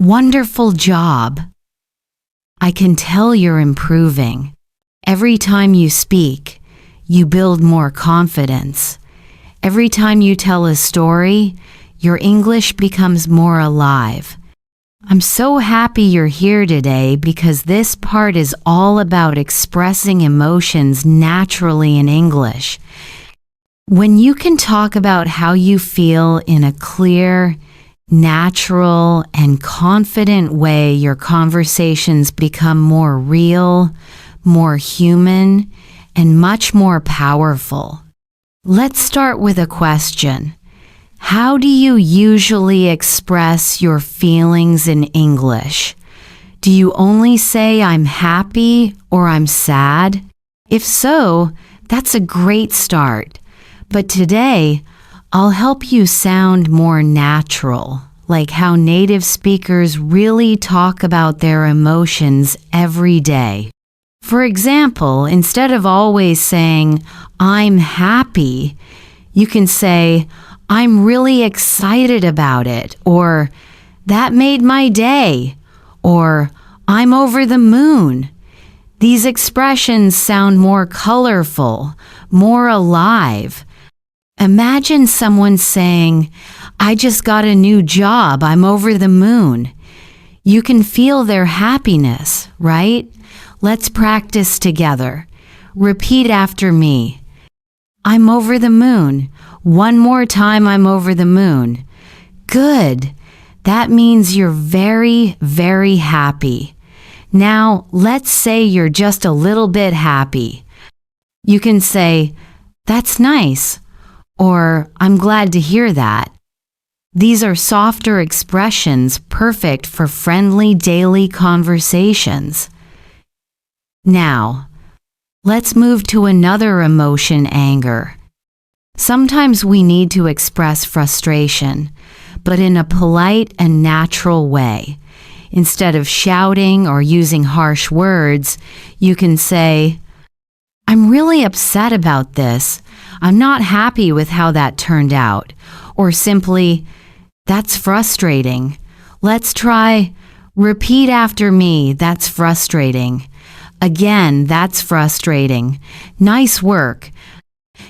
Wonderful job! I can tell you're improving. Every time you speak, you build more confidence. Every time you tell a story, your English becomes more alive. I'm so happy you're here today because this part is all about expressing emotions naturally in English. When you can talk about how you feel in a clear, natural, and confident way, your conversations become more real, more human, and much more powerful. Let's start with a question. How do you usually express your feelings in English? Do you only say I'm happy or I'm sad? If so, that's a great start. But today, I'll help you sound more natural, like how native speakers really talk about their emotions every day. For example, instead of always saying, I'm happy, you can say, I'm really excited about it, or that made my day, or I'm over the moon. These expressions sound more colorful, more alive. Imagine someone saying, I just got a new job, I'm over the moon. You can feel their happiness, right? Let's practice together. Repeat after me. I'm over the moon. One more time, I'm over the moon. Good. That means you're very, very happy. Now, let's say you're just a little bit happy. You can say, that's nice, or I'm glad to hear that. These are softer expressions perfect for friendly daily conversations. Now, let's move to another emotion, anger. Sometimes we need to express frustration, but in a polite and natural way. Instead of shouting or using harsh words, you can say, I'm really upset about this. I'm not happy with how that turned out. Or simply, that's frustrating. Let's try, repeat after me, that's frustrating. Again, that's frustrating. Nice work.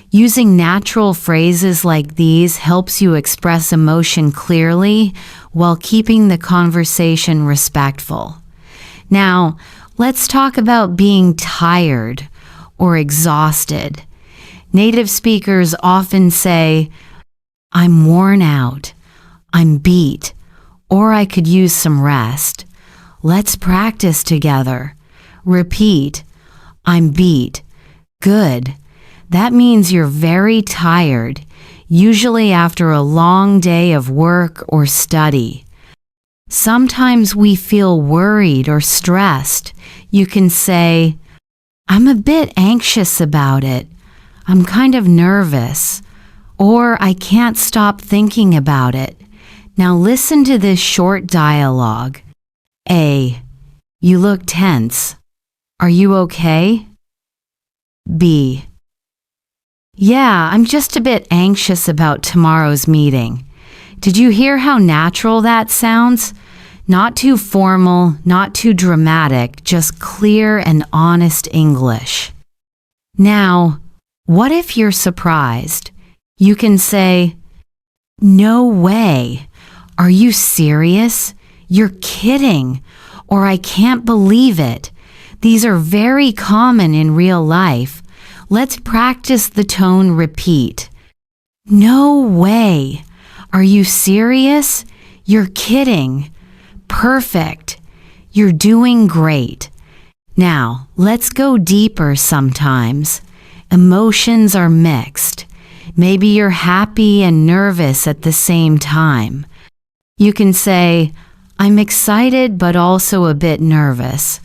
Using natural phrases like these helps you express emotion clearly while keeping the conversation respectful. Now, let's talk about being tired or exhausted. Native speakers often say, I'm worn out, I'm beat, or I could use some rest. Let's practice together. Repeat, I'm beat. Good. That means you're very tired, usually after a long day of work or study. Sometimes we feel worried or stressed. You can say, I'm a bit anxious about it. I'm kind of nervous. Or I can't stop thinking about it. Now listen to this short dialogue. A. You look tense. Are you okay? B. Yeah, I'm just a bit anxious about tomorrow's meeting. Did you hear how natural that sounds? Not too formal, not too dramatic, just clear and honest English. Now, what if you're surprised? You can say, "No way. Are you serious? You're kidding." Or "I can't believe it." These are very common in real life. Let's practice the tone repeat. No way. Are you serious? You're kidding. Perfect. You're doing great. Now, let's go deeper sometimes. Emotions are mixed. Maybe you're happy and nervous at the same time. You can say, "I'm excited but also a bit nervous."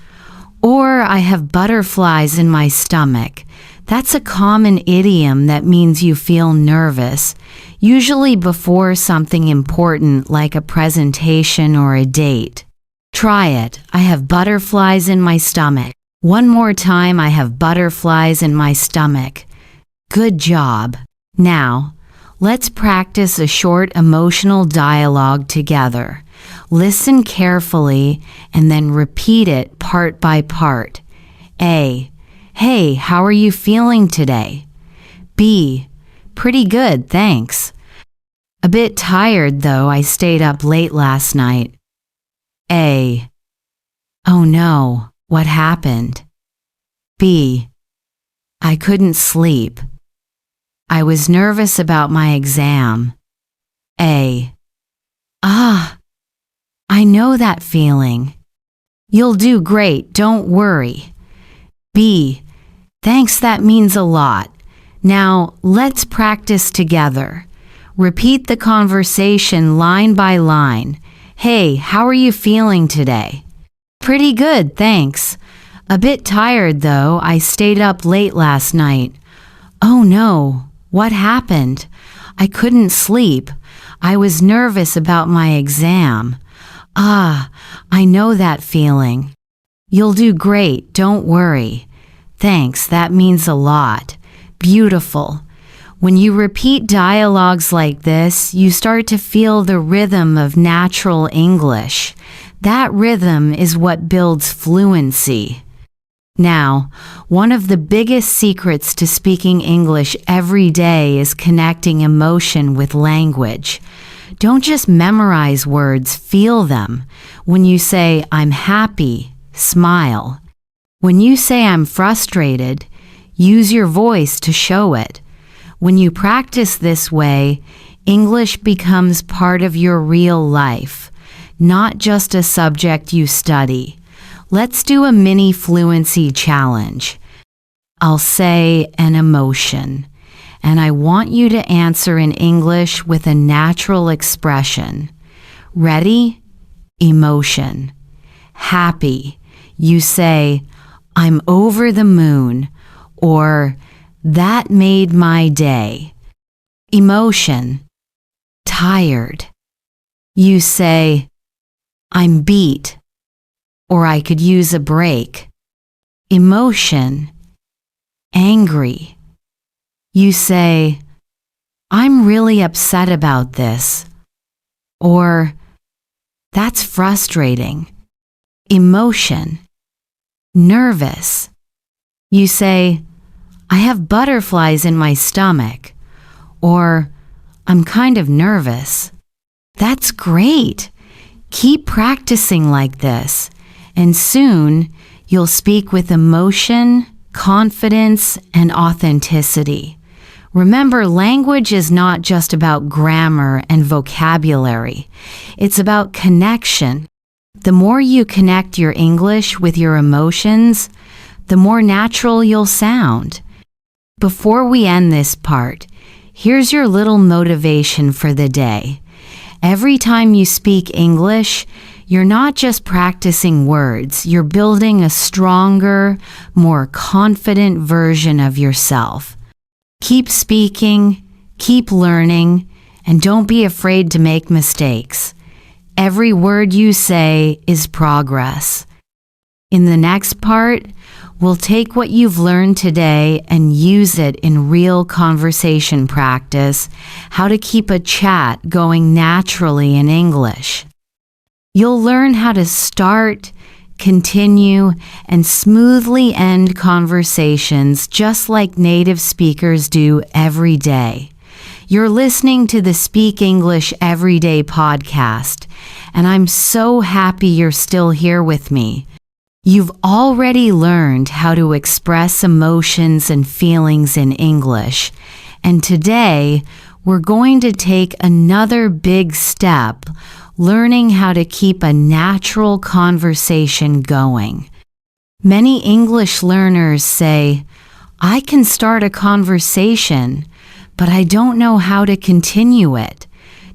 Or "I have butterflies in my stomach." That's a common idiom that means you feel nervous, usually before something important like a presentation or a date. Try it. "I have butterflies in my stomach." One more time, "I have butterflies in my stomach." Good job. Now, let's practice a short emotional dialogue together. Listen carefully and then repeat it part by part. A. Hey, how are you feeling today? B. Pretty good, thanks. A bit tired though, I stayed up late last night. A. Oh no, what happened? B. I couldn't sleep. I was nervous about my exam. A. Ah, I know that feeling. You'll do great, don't worry. B. Thanks, that means a lot. Now, let's practice together. Repeat the conversation line by line. Hey, how are you feeling today? Pretty good, thanks. A bit tired though, I stayed up late last night. Oh no, what happened? I couldn't sleep. I was nervous about my exam. Ah, I know that feeling. You'll do great, don't worry. Thanks, that means a lot. Beautiful. When you repeat dialogues like this, you start to feel the rhythm of natural English. That rhythm is what builds fluency. Now, one of the biggest secrets to speaking English every day is connecting emotion with language. Don't just memorize words, feel them. When you say, "I'm happy," smile. When you say, "I'm frustrated," use your voice to show it. When you practice this way, English becomes part of your real life, not just a subject you study. Let's do a mini fluency challenge. I'll say an emotion, and I want you to answer in English with a natural expression. Ready? Emotion. Happy. You say, "I'm over the moon," or "That made my day." Emotion. Tired. You say, "I'm beat," or "I could use a break." Emotion. Angry. You say, "I'm really upset about this," or "That's frustrating." Emotion. Nervous. You say, "I have butterflies in my stomach," or "I'm kind of nervous." That's great. Keep practicing like this, and soon you'll speak with emotion, confidence, and authenticity. Remember, language is not just about grammar and vocabulary. It's about connection. The more you connect your English with your emotions, the more natural you'll sound. Before we end this part, here's your little motivation for the day. Every time you speak English, You're not just practicing words, you're building a stronger, more confident version of yourself. Keep speaking, keep learning, and don't be afraid to make mistakes. Every word you say is progress. In the next part, we'll take what you've learned today and use it in real conversation practice, how to keep a chat going naturally in English. You'll learn how to start, continue, and smoothly end conversations just like native speakers do every day. You're listening to the Speak English Everyday podcast, and I'm so happy you're still here with me. You've already learned how to express emotions and feelings in English, and today we're going to take another big step, learning how to keep a natural conversation going. Many English learners say, "I can start a conversation, but I don't know how to continue it."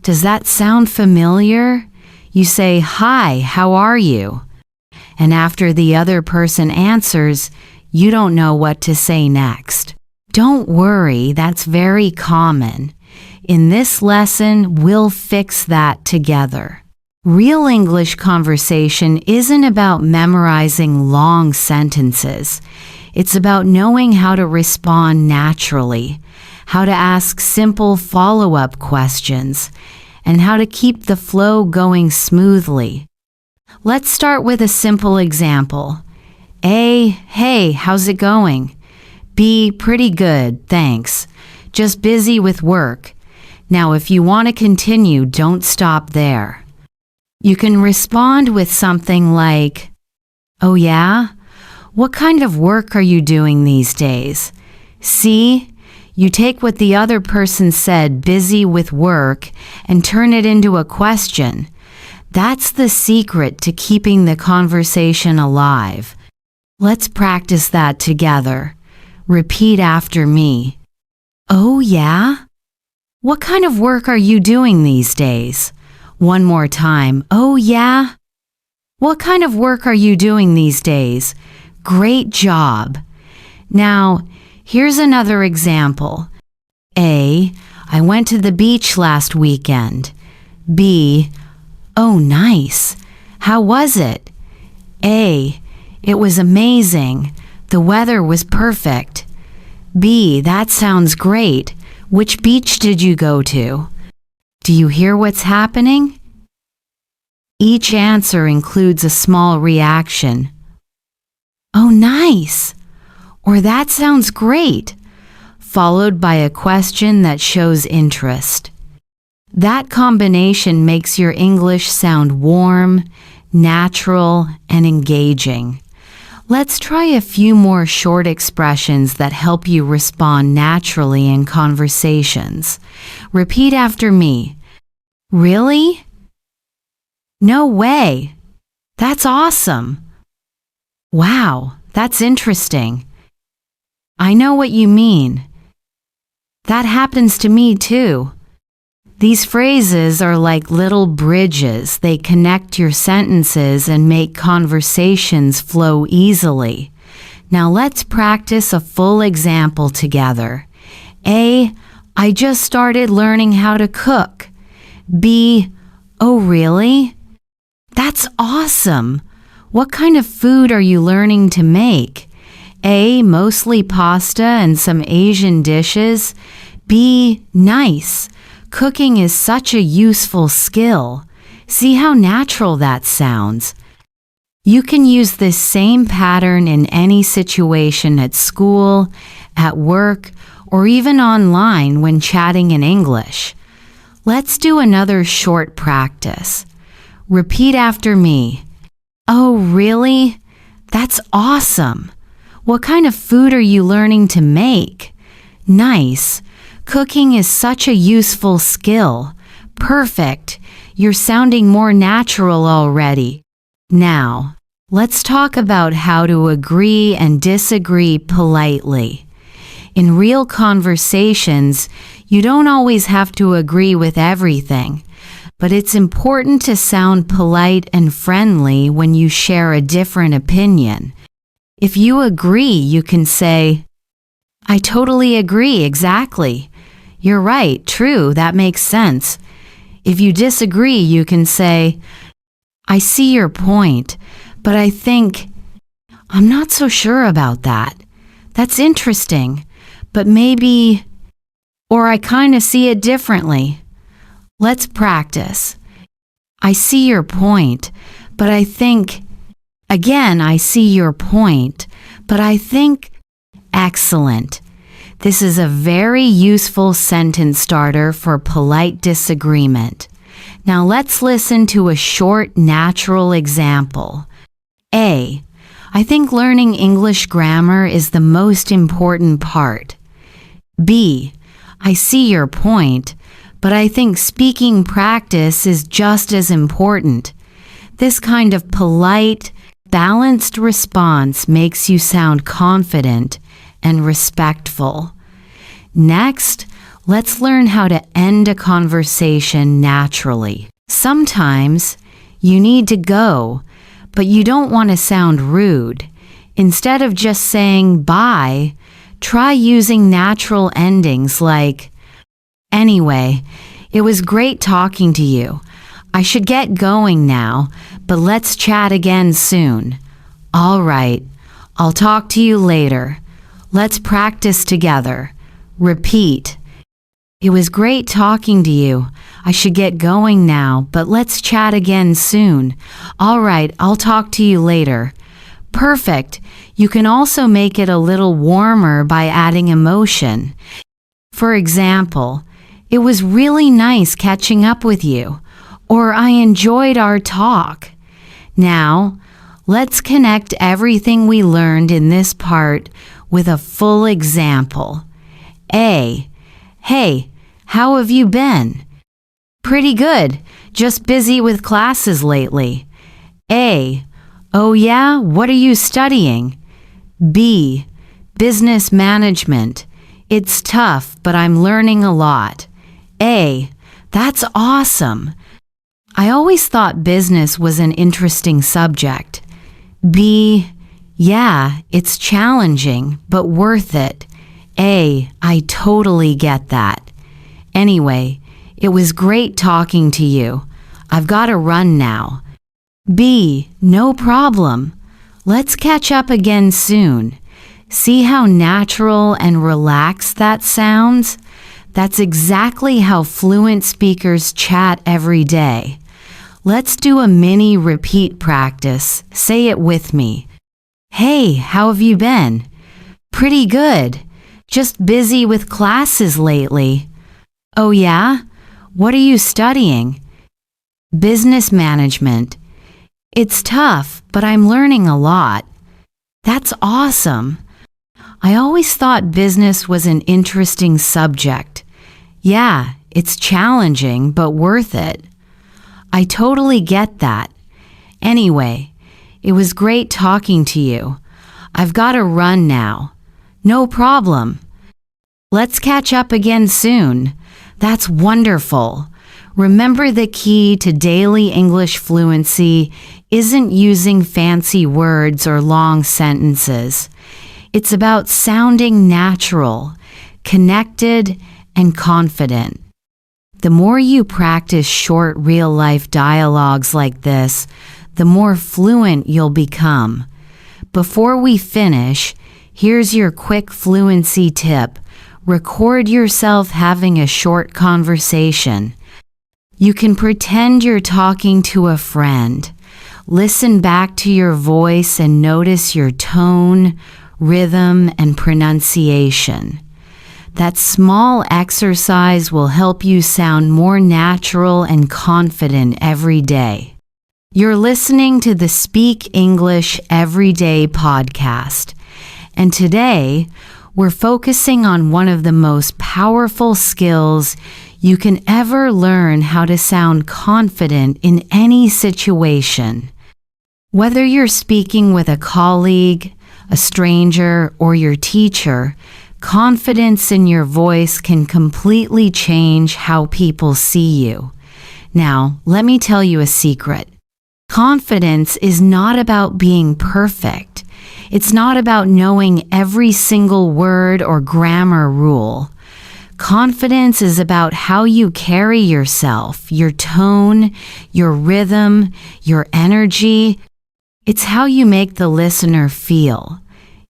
Does that sound familiar? You say, "Hi, how are you?" And after the other person answers, you don't know what to say next. Don't worry, that's very common. In this lesson, we'll fix that together. Real English conversation isn't about memorizing long sentences. It's about knowing how to respond naturally, how to ask simple follow-up questions, and how to keep the flow going smoothly. Let's start with a simple example. A, "Hey, how's it going?" B, "Pretty good, thanks. Just busy with work." Now, if you want to continue, don't stop there. You can respond with something like, "Oh yeah? What kind of work are you doing these days?" See? You take what the other person said, busy with work, and turn it into a question. That's the secret to keeping the conversation alive. Let's practice that together. Repeat after me. "Oh yeah? What kind of work are you doing these days?" One more time. "Oh yeah? What kind of work are you doing these days?" Great job. Now, here's another example. A, "I went to the beach last weekend." B, "Oh, nice. How was it?" A, "It was amazing. The weather was perfect." B, "That sounds great. Which beach did you go to?" Do you hear what's happening? Each answer includes a small reaction. "Oh, nice," or "That sounds great," followed by a question that shows interest. That combination makes your English sound warm, natural, and engaging. Let's try a few more short expressions that help you respond naturally in conversations. Repeat after me. "Really? No way. That's awesome. Wow, that's interesting. I know what you mean. That happens to me too." These phrases are like little bridges. They connect your sentences and make conversations flow easily. Now let's practice a full example together. A, "I just started learning how to cook." B, "Oh really? That's awesome. What kind of food are you learning to make?" A, "Mostly pasta and some Asian dishes." B, "Nice. Cooking is such a useful skill." See how natural that sounds. You can use this same pattern in any situation at school, at work, or even online when chatting in English. Let's do another short practice. Repeat after me. "Oh, really? That's awesome. What kind of food are you learning to make?" "Nice. Cooking is such a useful skill." Perfect. You're sounding more natural already. Now, let's talk about how to agree and disagree politely. In real conversations, you don't always have to agree with everything, but it's important to sound polite and friendly when you share a different opinion. If you agree, you can say, I totally agree, exactly. You're right, true, that makes sense. If you disagree, you can say, I see your point, but I think, I'm not so sure about that. That's interesting, but maybe, or I kind of see it differently. Let's practice. I see your point, but I think, again, I see your point, but I think, excellent. This is a very useful sentence starter for polite disagreement. Now let's listen to a short, natural example. A. I think learning English grammar is the most important part. B. I see your point, but I think speaking practice is just as important. This kind of polite, balanced response makes you sound confident and respectful. Next, let's learn how to end a conversation naturally. Sometimes you need to go, but you don't want to sound rude. Instead of just saying bye, try using natural endings like, anyway, it was great talking to you. I should get going now, but let's chat again soon. All right, I'll talk to you later. Let's practice together. Repeat. It was great talking to you. I should get going now, but let's chat again soon. All right, I'll talk to you later. Perfect. You can also make it a little warmer by adding emotion. For example, it was really nice catching up with you, or I enjoyed our talk. Now, let's connect everything we learned in this part with a full example. A. Hey, how have you been? Pretty good, just busy with classes lately. A. Oh yeah, what are you studying? B. Business management. It's tough, but I'm learning a lot. A. That's awesome. I always thought business was an interesting subject. B. Yeah, it's challenging, but worth it. A. I totally get that. Anyway, it was great talking to you. I've got to run now. B. No problem. Let's catch up again soon. See how natural and relaxed that sounds? That's exactly how fluent speakers chat every day. Let's do a mini repeat practice. Say it with me. Hey, how have you been? Pretty good. Just busy with classes lately. Oh yeah? What are you studying? Business management. It's tough, but I'm learning a lot. That's awesome. I always thought business was an interesting subject. Yeah, it's challenging, but worth it. I totally get that. Anyway, it was great talking to you. I've got to run now. No problem. Let's catch up again soon. That's wonderful. Remember, the key to daily English fluency isn't using fancy words or long sentences. It's about sounding natural, connected, and confident. The more you practice short real-life dialogues like this, the more fluent you'll become. Before we finish, here's your quick fluency tip. Record yourself having a short conversation. You can pretend you're talking to a friend. Listen back to your voice and notice your tone, rhythm, and pronunciation. That small exercise will help you sound more natural and confident every day. You're listening to the Speak English Everyday podcast, and today we're focusing on one of the most powerful skills you can ever learn: how to sound confident in any situation. Whether you're speaking with a colleague, a stranger, or your teacher, confidence in your voice can completely change how people see you. Now, let me tell you a secret. Confidence is not about being perfect. It's not about knowing every single word or grammar rule. Confidence is about how you carry yourself, your tone, your rhythm, your energy. It's how you make the listener feel.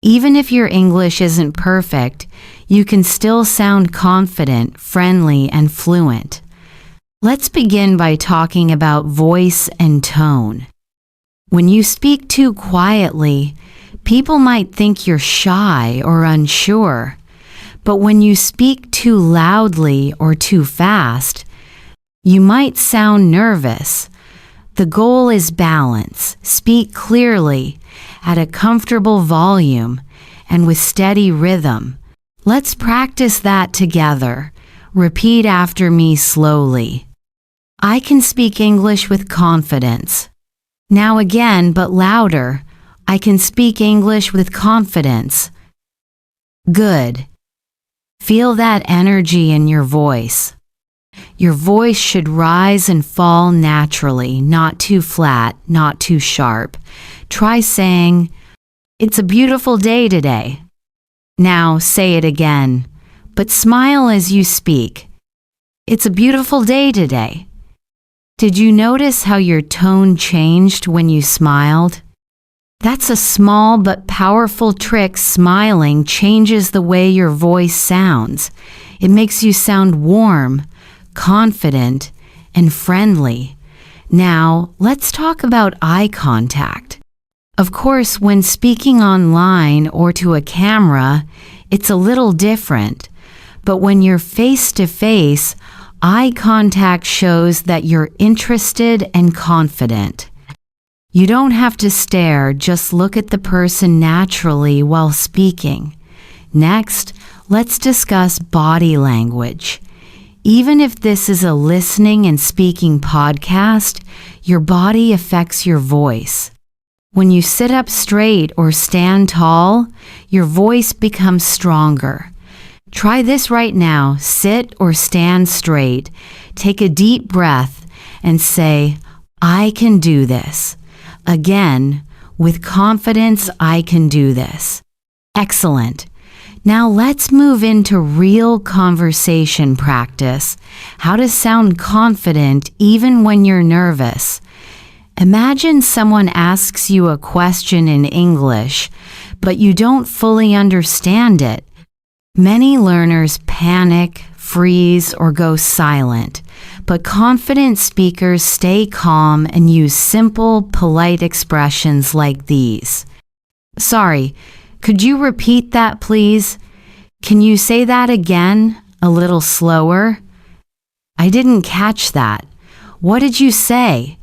Even if your English isn't perfect, you can still sound confident, friendly, and fluent. Let's begin by talking about voice and tone. When you speak too quietly, people might think you're shy or unsure. But when you speak too loudly or too fast, you might sound nervous. The goal is balance. Speak clearly, at a comfortable volume, and with steady rhythm. Let's practice that together. Repeat after me slowly. I can speak English with confidence. Now again, but louder. I can speak English with confidence. Good. Feel that energy in your voice. Your voice should rise and fall naturally, not too flat, not too sharp. Try saying, "It's a beautiful day today." Now say it again, but smile as you speak. "It's a beautiful day today." Did you notice how your tone changed when you smiled? That's a small but powerful trick. Smiling changes the way your voice sounds. It makes you sound warm, confident, and friendly. Now, let's talk about eye contact. Of course, when speaking online or to a camera, it's a little different. But when you're face to face, eye contact shows that you're interested and confident. You don't have to stare, just look at the person naturally while speaking. Next, let's discuss body language. Even if this is a listening and speaking podcast, your body affects your voice. When you sit up straight or stand tall, your voice becomes stronger. Try this right now. Sit or stand straight. Take a deep breath and say, "I can do this." Again, with confidence, "I can do this." Excellent. Now let's move into real conversation practice. How to sound confident even when you're nervous. Imagine someone asks you a question in English, but you don't fully understand it. Many learners panic, freeze, or go silent, but confident speakers stay calm and use simple, polite expressions like these. "Sorry, could you repeat that, please? Can you say that again, a little slower? I didn't catch that. What did you say?"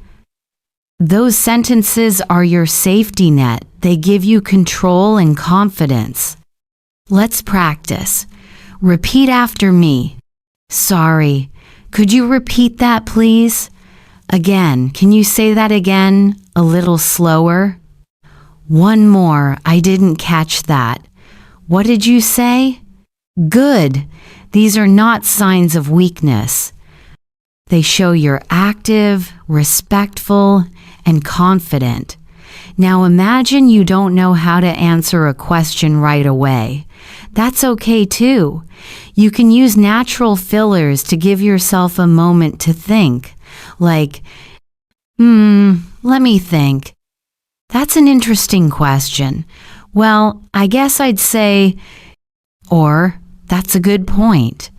Those sentences are your safety net. They give you control and confidence. Let's practice. Repeat after me. "Sorry, could you repeat that, please? Again, can you say that again, a little slower? One more, I didn't catch that. What did you say?" Good. These are not signs of weakness. They show you're active, respectful, and confident. Now imagine you don't know how to answer a question right away. That's okay too. You can use natural fillers to give yourself a moment to think, like, let me think. That's an interesting question. Well, I guess I'd say, or, that's a good point.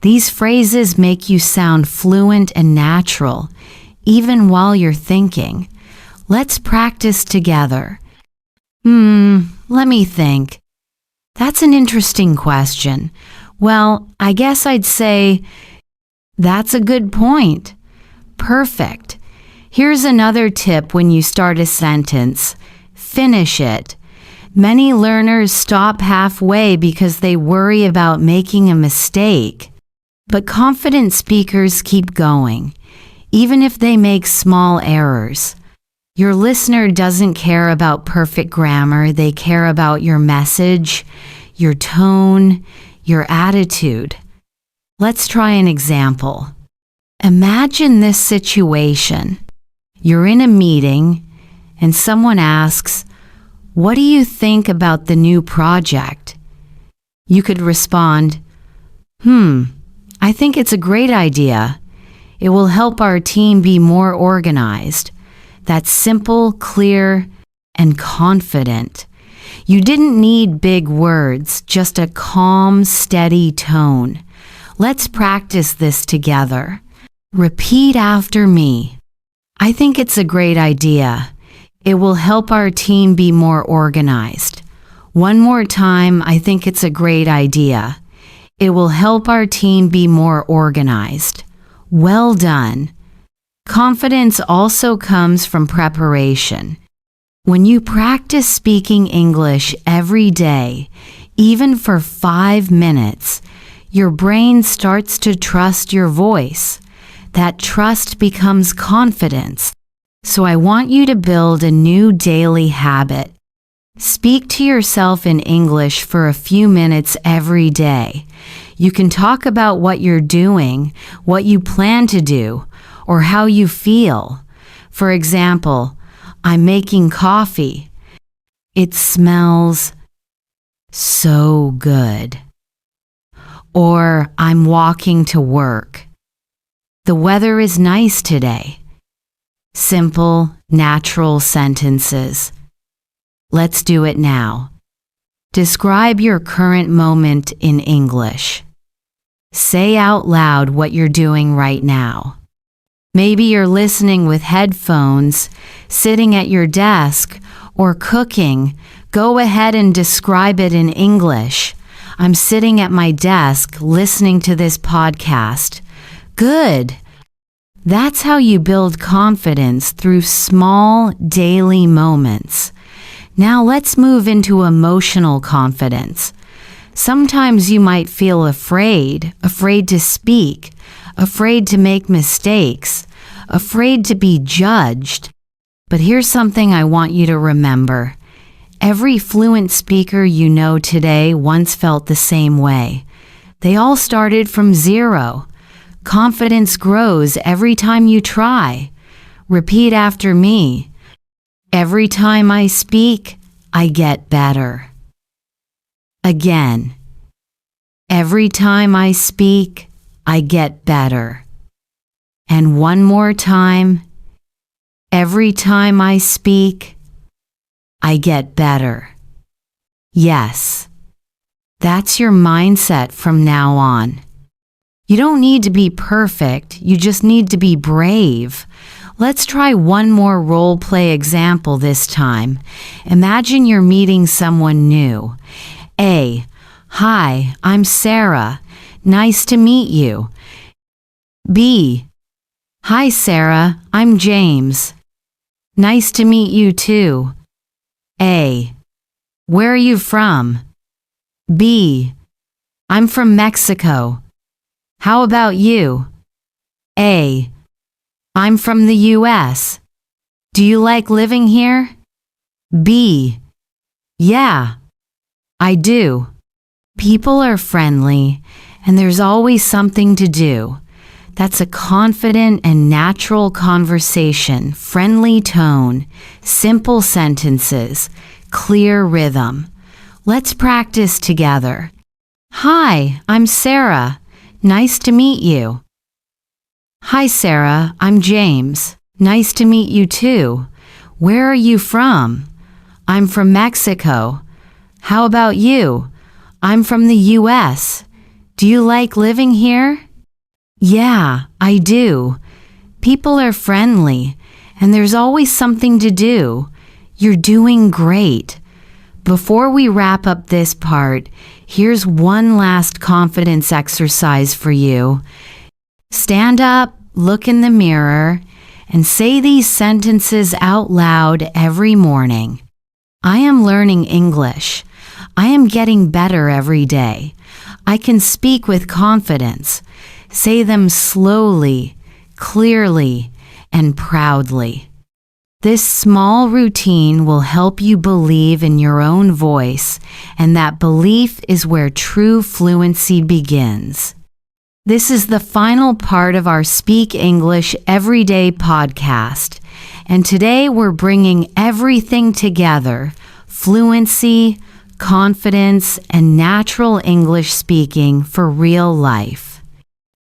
These phrases make you sound fluent and natural, even while you're thinking. Let's practice together. Let me think. That's an interesting question. Well, I guess I'd say, that's a good point. Perfect. Here's another tip when you start a sentence. Finish it. Many learners stop halfway because they worry about making a mistake. But confident speakers keep going, even if they make small errors. Your listener doesn't care about perfect grammar. They care about your message, your tone, your attitude. Let's try an example. Imagine this situation. You're in a meeting and someone asks, "What do you think about the new project?" You could respond, I think it's a great idea. It will help our team be more organized." That's simple, clear, and confident. You didn't need big words, just a calm, steady tone. Let's practice this together. Repeat after me. I think it's a great idea. It will help our team be more organized. One more time, I think it's a great idea. It will help our team be more organized. Well done. Confidence also comes from preparation. When you practice speaking English every day, even for 5 minutes, your brain starts to trust your voice. That trust becomes confidence. So I want you to build a new daily habit. Speak to yourself in English for a few minutes every day. You can talk about what you're doing, what you plan to do, or how you feel. For example, I'm making coffee. It smells so good. Or I'm walking to work. The weather is nice today. Simple, natural sentences. Let's do it now. Describe your current moment in English. Say out loud what you're doing right now. Maybe you're listening with headphones, sitting at your desk, or cooking. Go ahead and describe it in English. I'm sitting at my desk listening to this podcast. Good. That's how you build confidence through small daily moments. Now let's move into emotional confidence. Sometimes you might feel afraid to speak, afraid to make mistakes, afraid to be judged. But here's something I want you to remember. Every fluent speaker you know today once felt the same way. They all started from zero. Confidence grows every time you try. Repeat after me. Every time I speak, I get better. Again. Every time I speak, I get better. And one more time. Every time I speak, I get better. Yes. That's your mindset from now on. You don't need to be perfect, you just need to be brave. Let's try one more role play example this time. Imagine you're meeting someone new. A. Hi, I'm Sarah. Nice to meet you. B. Hi, Sarah, I'm James. Nice to meet you too. A. Where are you from? B. I'm from Mexico. How about you? A. I'm from the US. Do you like living here? B. Yeah, I do. People are friendly, and there's always something to do. That's a confident and natural conversation, friendly tone, simple sentences, clear rhythm. Let's practice together. Hi, I'm Sarah. Nice to meet you. Hi, Sarah. I'm James. Nice to meet you too. Where are you from? I'm from Mexico. How about you? I'm from the US. Do you like living here? Yeah, I do. People are friendly, and there's always something to do. You're doing great. Before we wrap up this part, here's one last confidence exercise for you. Stand up, look in the mirror, and say these sentences out loud every morning. I am learning English. I am getting better every day. I can speak with confidence. Say them slowly, clearly, and proudly. This small routine will help you believe in your own voice, and that belief is where true fluency begins. This is the final part of our Speak English Everyday podcast, and today we're bringing everything together: fluency, confidence, and natural English speaking for real life.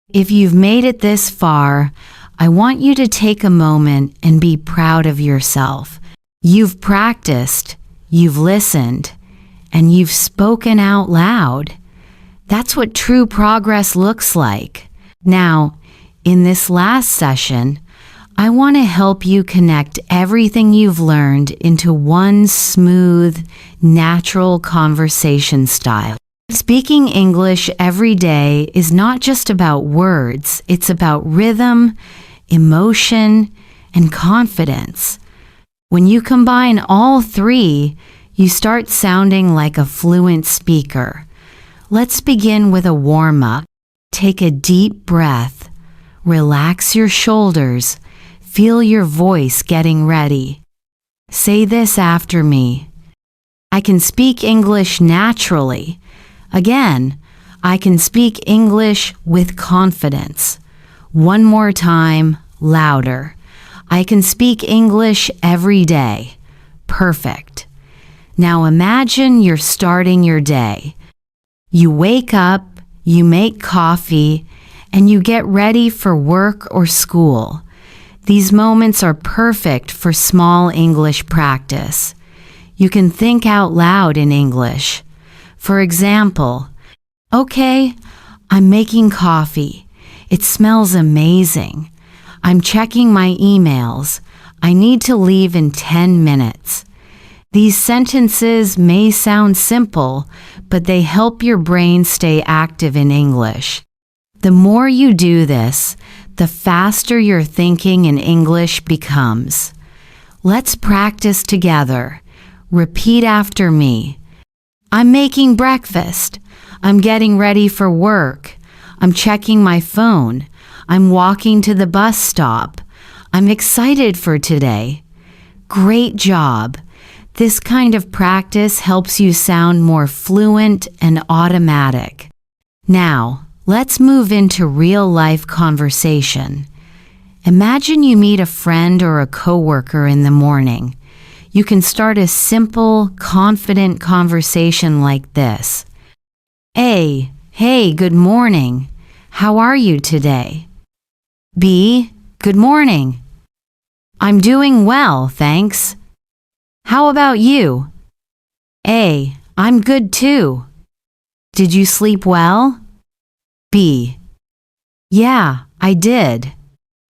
If you've made it this far, I want you to take a moment and be proud of yourself. You've practiced, you've listened, and you've spoken out loud. That's what true progress looks like. Now, in this last session, I want to help you connect everything you've learned into one smooth, natural conversation style. Speaking English every day is not just about words, it's about rhythm, emotion, and confidence. When you combine all three, you start sounding like a fluent speaker. Let's begin with a warm-up. Take a deep breath. Relax your shoulders. Feel your voice getting ready. Say this after me. I can speak English naturally. Again, I can speak English with confidence. One more time, louder. I can speak English every day. Perfect. Now imagine you're starting your day. You wake up, you make coffee, and you get ready for work or school. These moments are perfect for small English practice. You can think out loud in English. For example, okay, I'm making coffee. It smells amazing. I'm checking my emails. I need to leave in 10 minutes. These sentences may sound simple, but they help your brain stay active in English. The more you do this, the faster your thinking in English becomes. Let's practice together. Repeat after me. I'm making breakfast. I'm getting ready for work. I'm checking my phone. I'm walking to the bus stop. I'm excited for today. Great job. This kind of practice helps you sound more fluent and automatic. Now, let's move into real-life conversation. Imagine you meet a friend or a coworker in the morning. You can start a simple, confident conversation like this. A, hey, good morning. How are you today? B, good morning. I'm doing well, thanks. How about you? A, I'm good too. Did you sleep well? B, yeah, I did.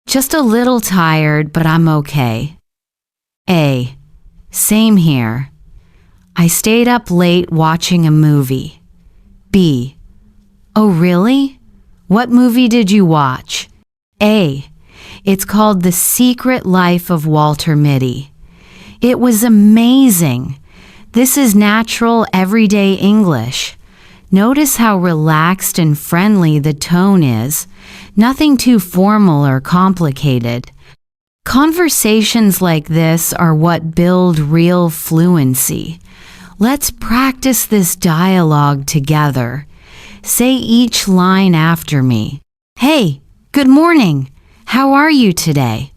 Just a little tired, but I'm okay. A, same here. I stayed up late watching a movie. B, oh really? What movie did you watch? A, it's called The Secret Life of Walter Mitty. It was amazing. This is natural, everyday English. Notice how relaxed and friendly the tone is. Nothing too formal or complicated. Conversations like this are what build real fluency. Let's practice this dialogue together. Say each line after me. Hey, good morning. How are you today?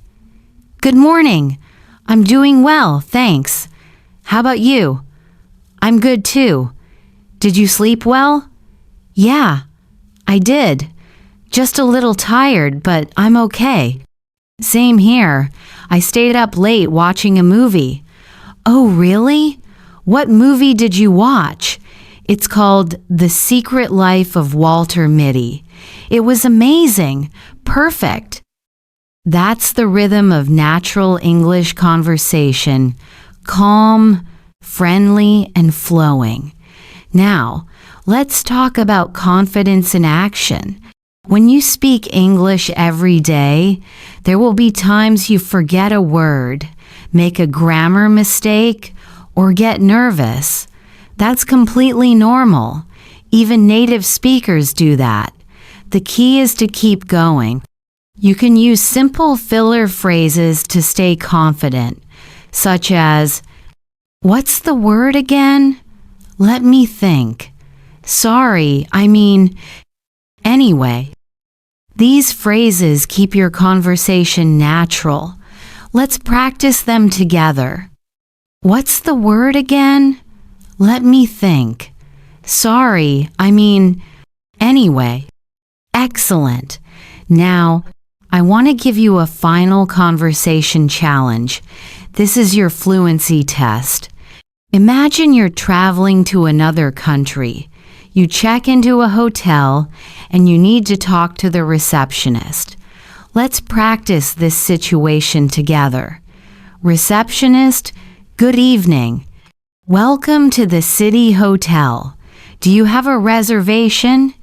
Good morning. I'm doing well, thanks. How about you? I'm good too. Did you sleep well? Yeah, I did. Just a little tired, but I'm okay. Same here. I stayed up late watching a movie. Oh, really? What movie did you watch? It's called The Secret Life of Walter Mitty. It was amazing. Perfect. That's the rhythm of natural English conversation. Calm, friendly, and flowing. Now, let's talk about confidence in action. When you speak English every day, there will be times you forget a word, make a grammar mistake, or get nervous. That's completely normal. Even native speakers do that. The key is to keep going. You can use simple filler phrases to stay confident, such as, what's the word again? Let me think. Sorry, I mean, anyway. These phrases keep your conversation natural. Let's practice them together. What's the word again? Let me think. Sorry, anyway. Excellent. Now, I want to give you a final conversation challenge. This is your fluency test. Imagine you're traveling to another country. You check into a hotel and you need to talk to the receptionist. Let's practice this situation together. Receptionist, good evening. Welcome to the City Hotel. Do you have a reservation?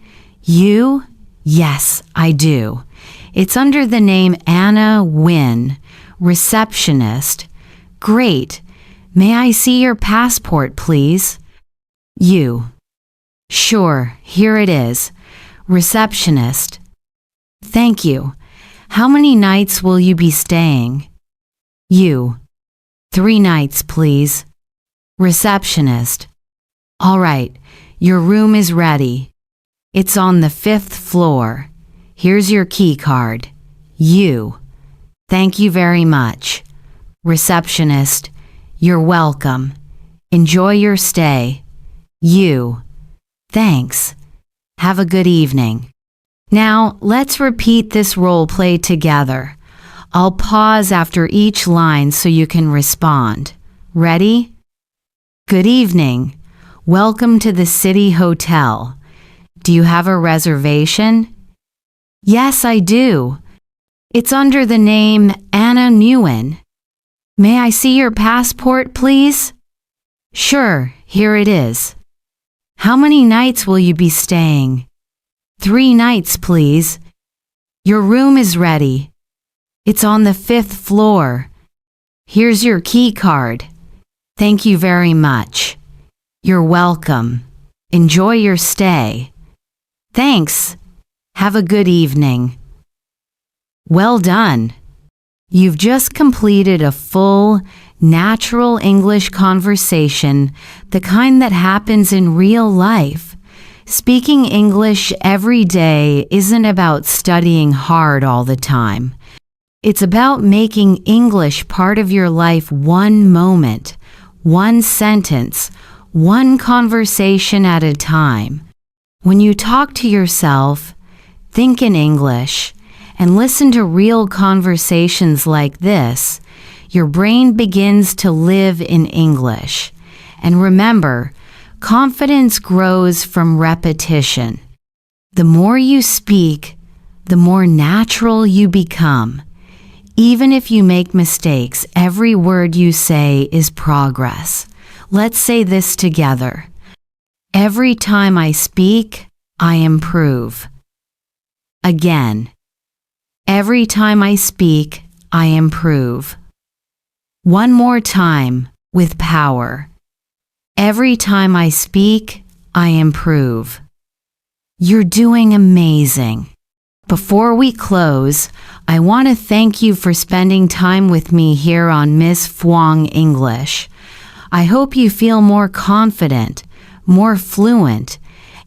You? Yes, I do. It's under the name Anna Wynn, receptionist. Great. May I see your passport, please? You. Sure, here it is. Receptionist. Thank you. How many nights will you be staying? You. 3 nights, please. Receptionist. All right, your room is ready. It's on the 5th floor. Here's your key card. You. Thank you very much. Receptionist. You're welcome. Enjoy your stay. You. Thanks. Have a good evening. Now, let's repeat this role play together. I'll pause after each line so you can respond. Ready? Good evening. Welcome to the City Hotel. Do you have a reservation? Yes, I do. It's under the name Anna Nguyen. May I see your passport, please? Sure, here it is. How many nights will you be staying? 3 nights, please. Your room is ready. It's on the 5th floor. Here's your key card. Thank you very much. You're welcome. Enjoy your stay. Thanks. Have a good evening. Well done. You've just completed a full, natural English conversation, the kind that happens in real life. Speaking English every day isn't about studying hard all the time. It's about making English part of your life one moment, one sentence, one conversation at a time. When you talk to yourself, think in English, and listen to real conversations like this, your brain begins to live in English. And remember, confidence grows from repetition. The more you speak, the more natural you become. Even if you make mistakes, every word you say is progress. Let's say this together. Every time I speak, I improve. Again. Every time I speak, I improve. One more time, with power. Every time I speak, I improve. You're doing amazing. Before we close, I want to thank you for spending time with me here on Miss Phuong English. I hope you feel more confident, more fluent,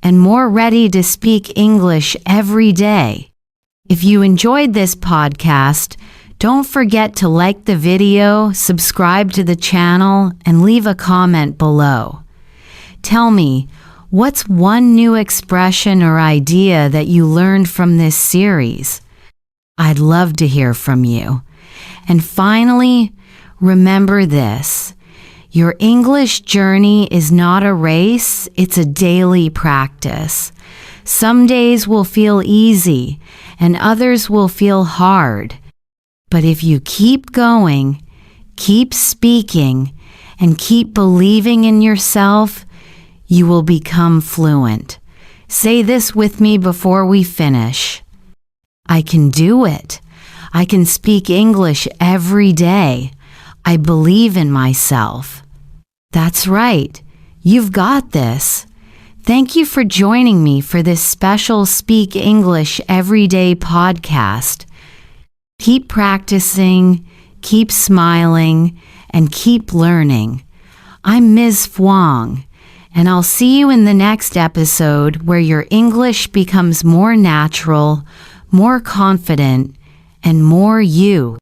and more ready to speak English every day. If you enjoyed this podcast, don't forget to like the video, subscribe to the channel, and leave a comment below. Tell me, what's one new expression or idea that you learned from this series? I'd love to hear from you. And finally, remember this. Your English journey is not a race, it's a daily practice. Some days will feel easy, and others will feel hard. But if you keep going, keep speaking, and keep believing in yourself, you will become fluent. Say this with me before we finish. I can do it. I can speak English every day. I believe in myself. That's right. You've got this. Thank you for joining me for this special Speak English Everyday podcast. Keep practicing, keep smiling, and keep learning. I'm Ms. Phuong, and I'll see you in the next episode where your English becomes more natural, more confident, and more you.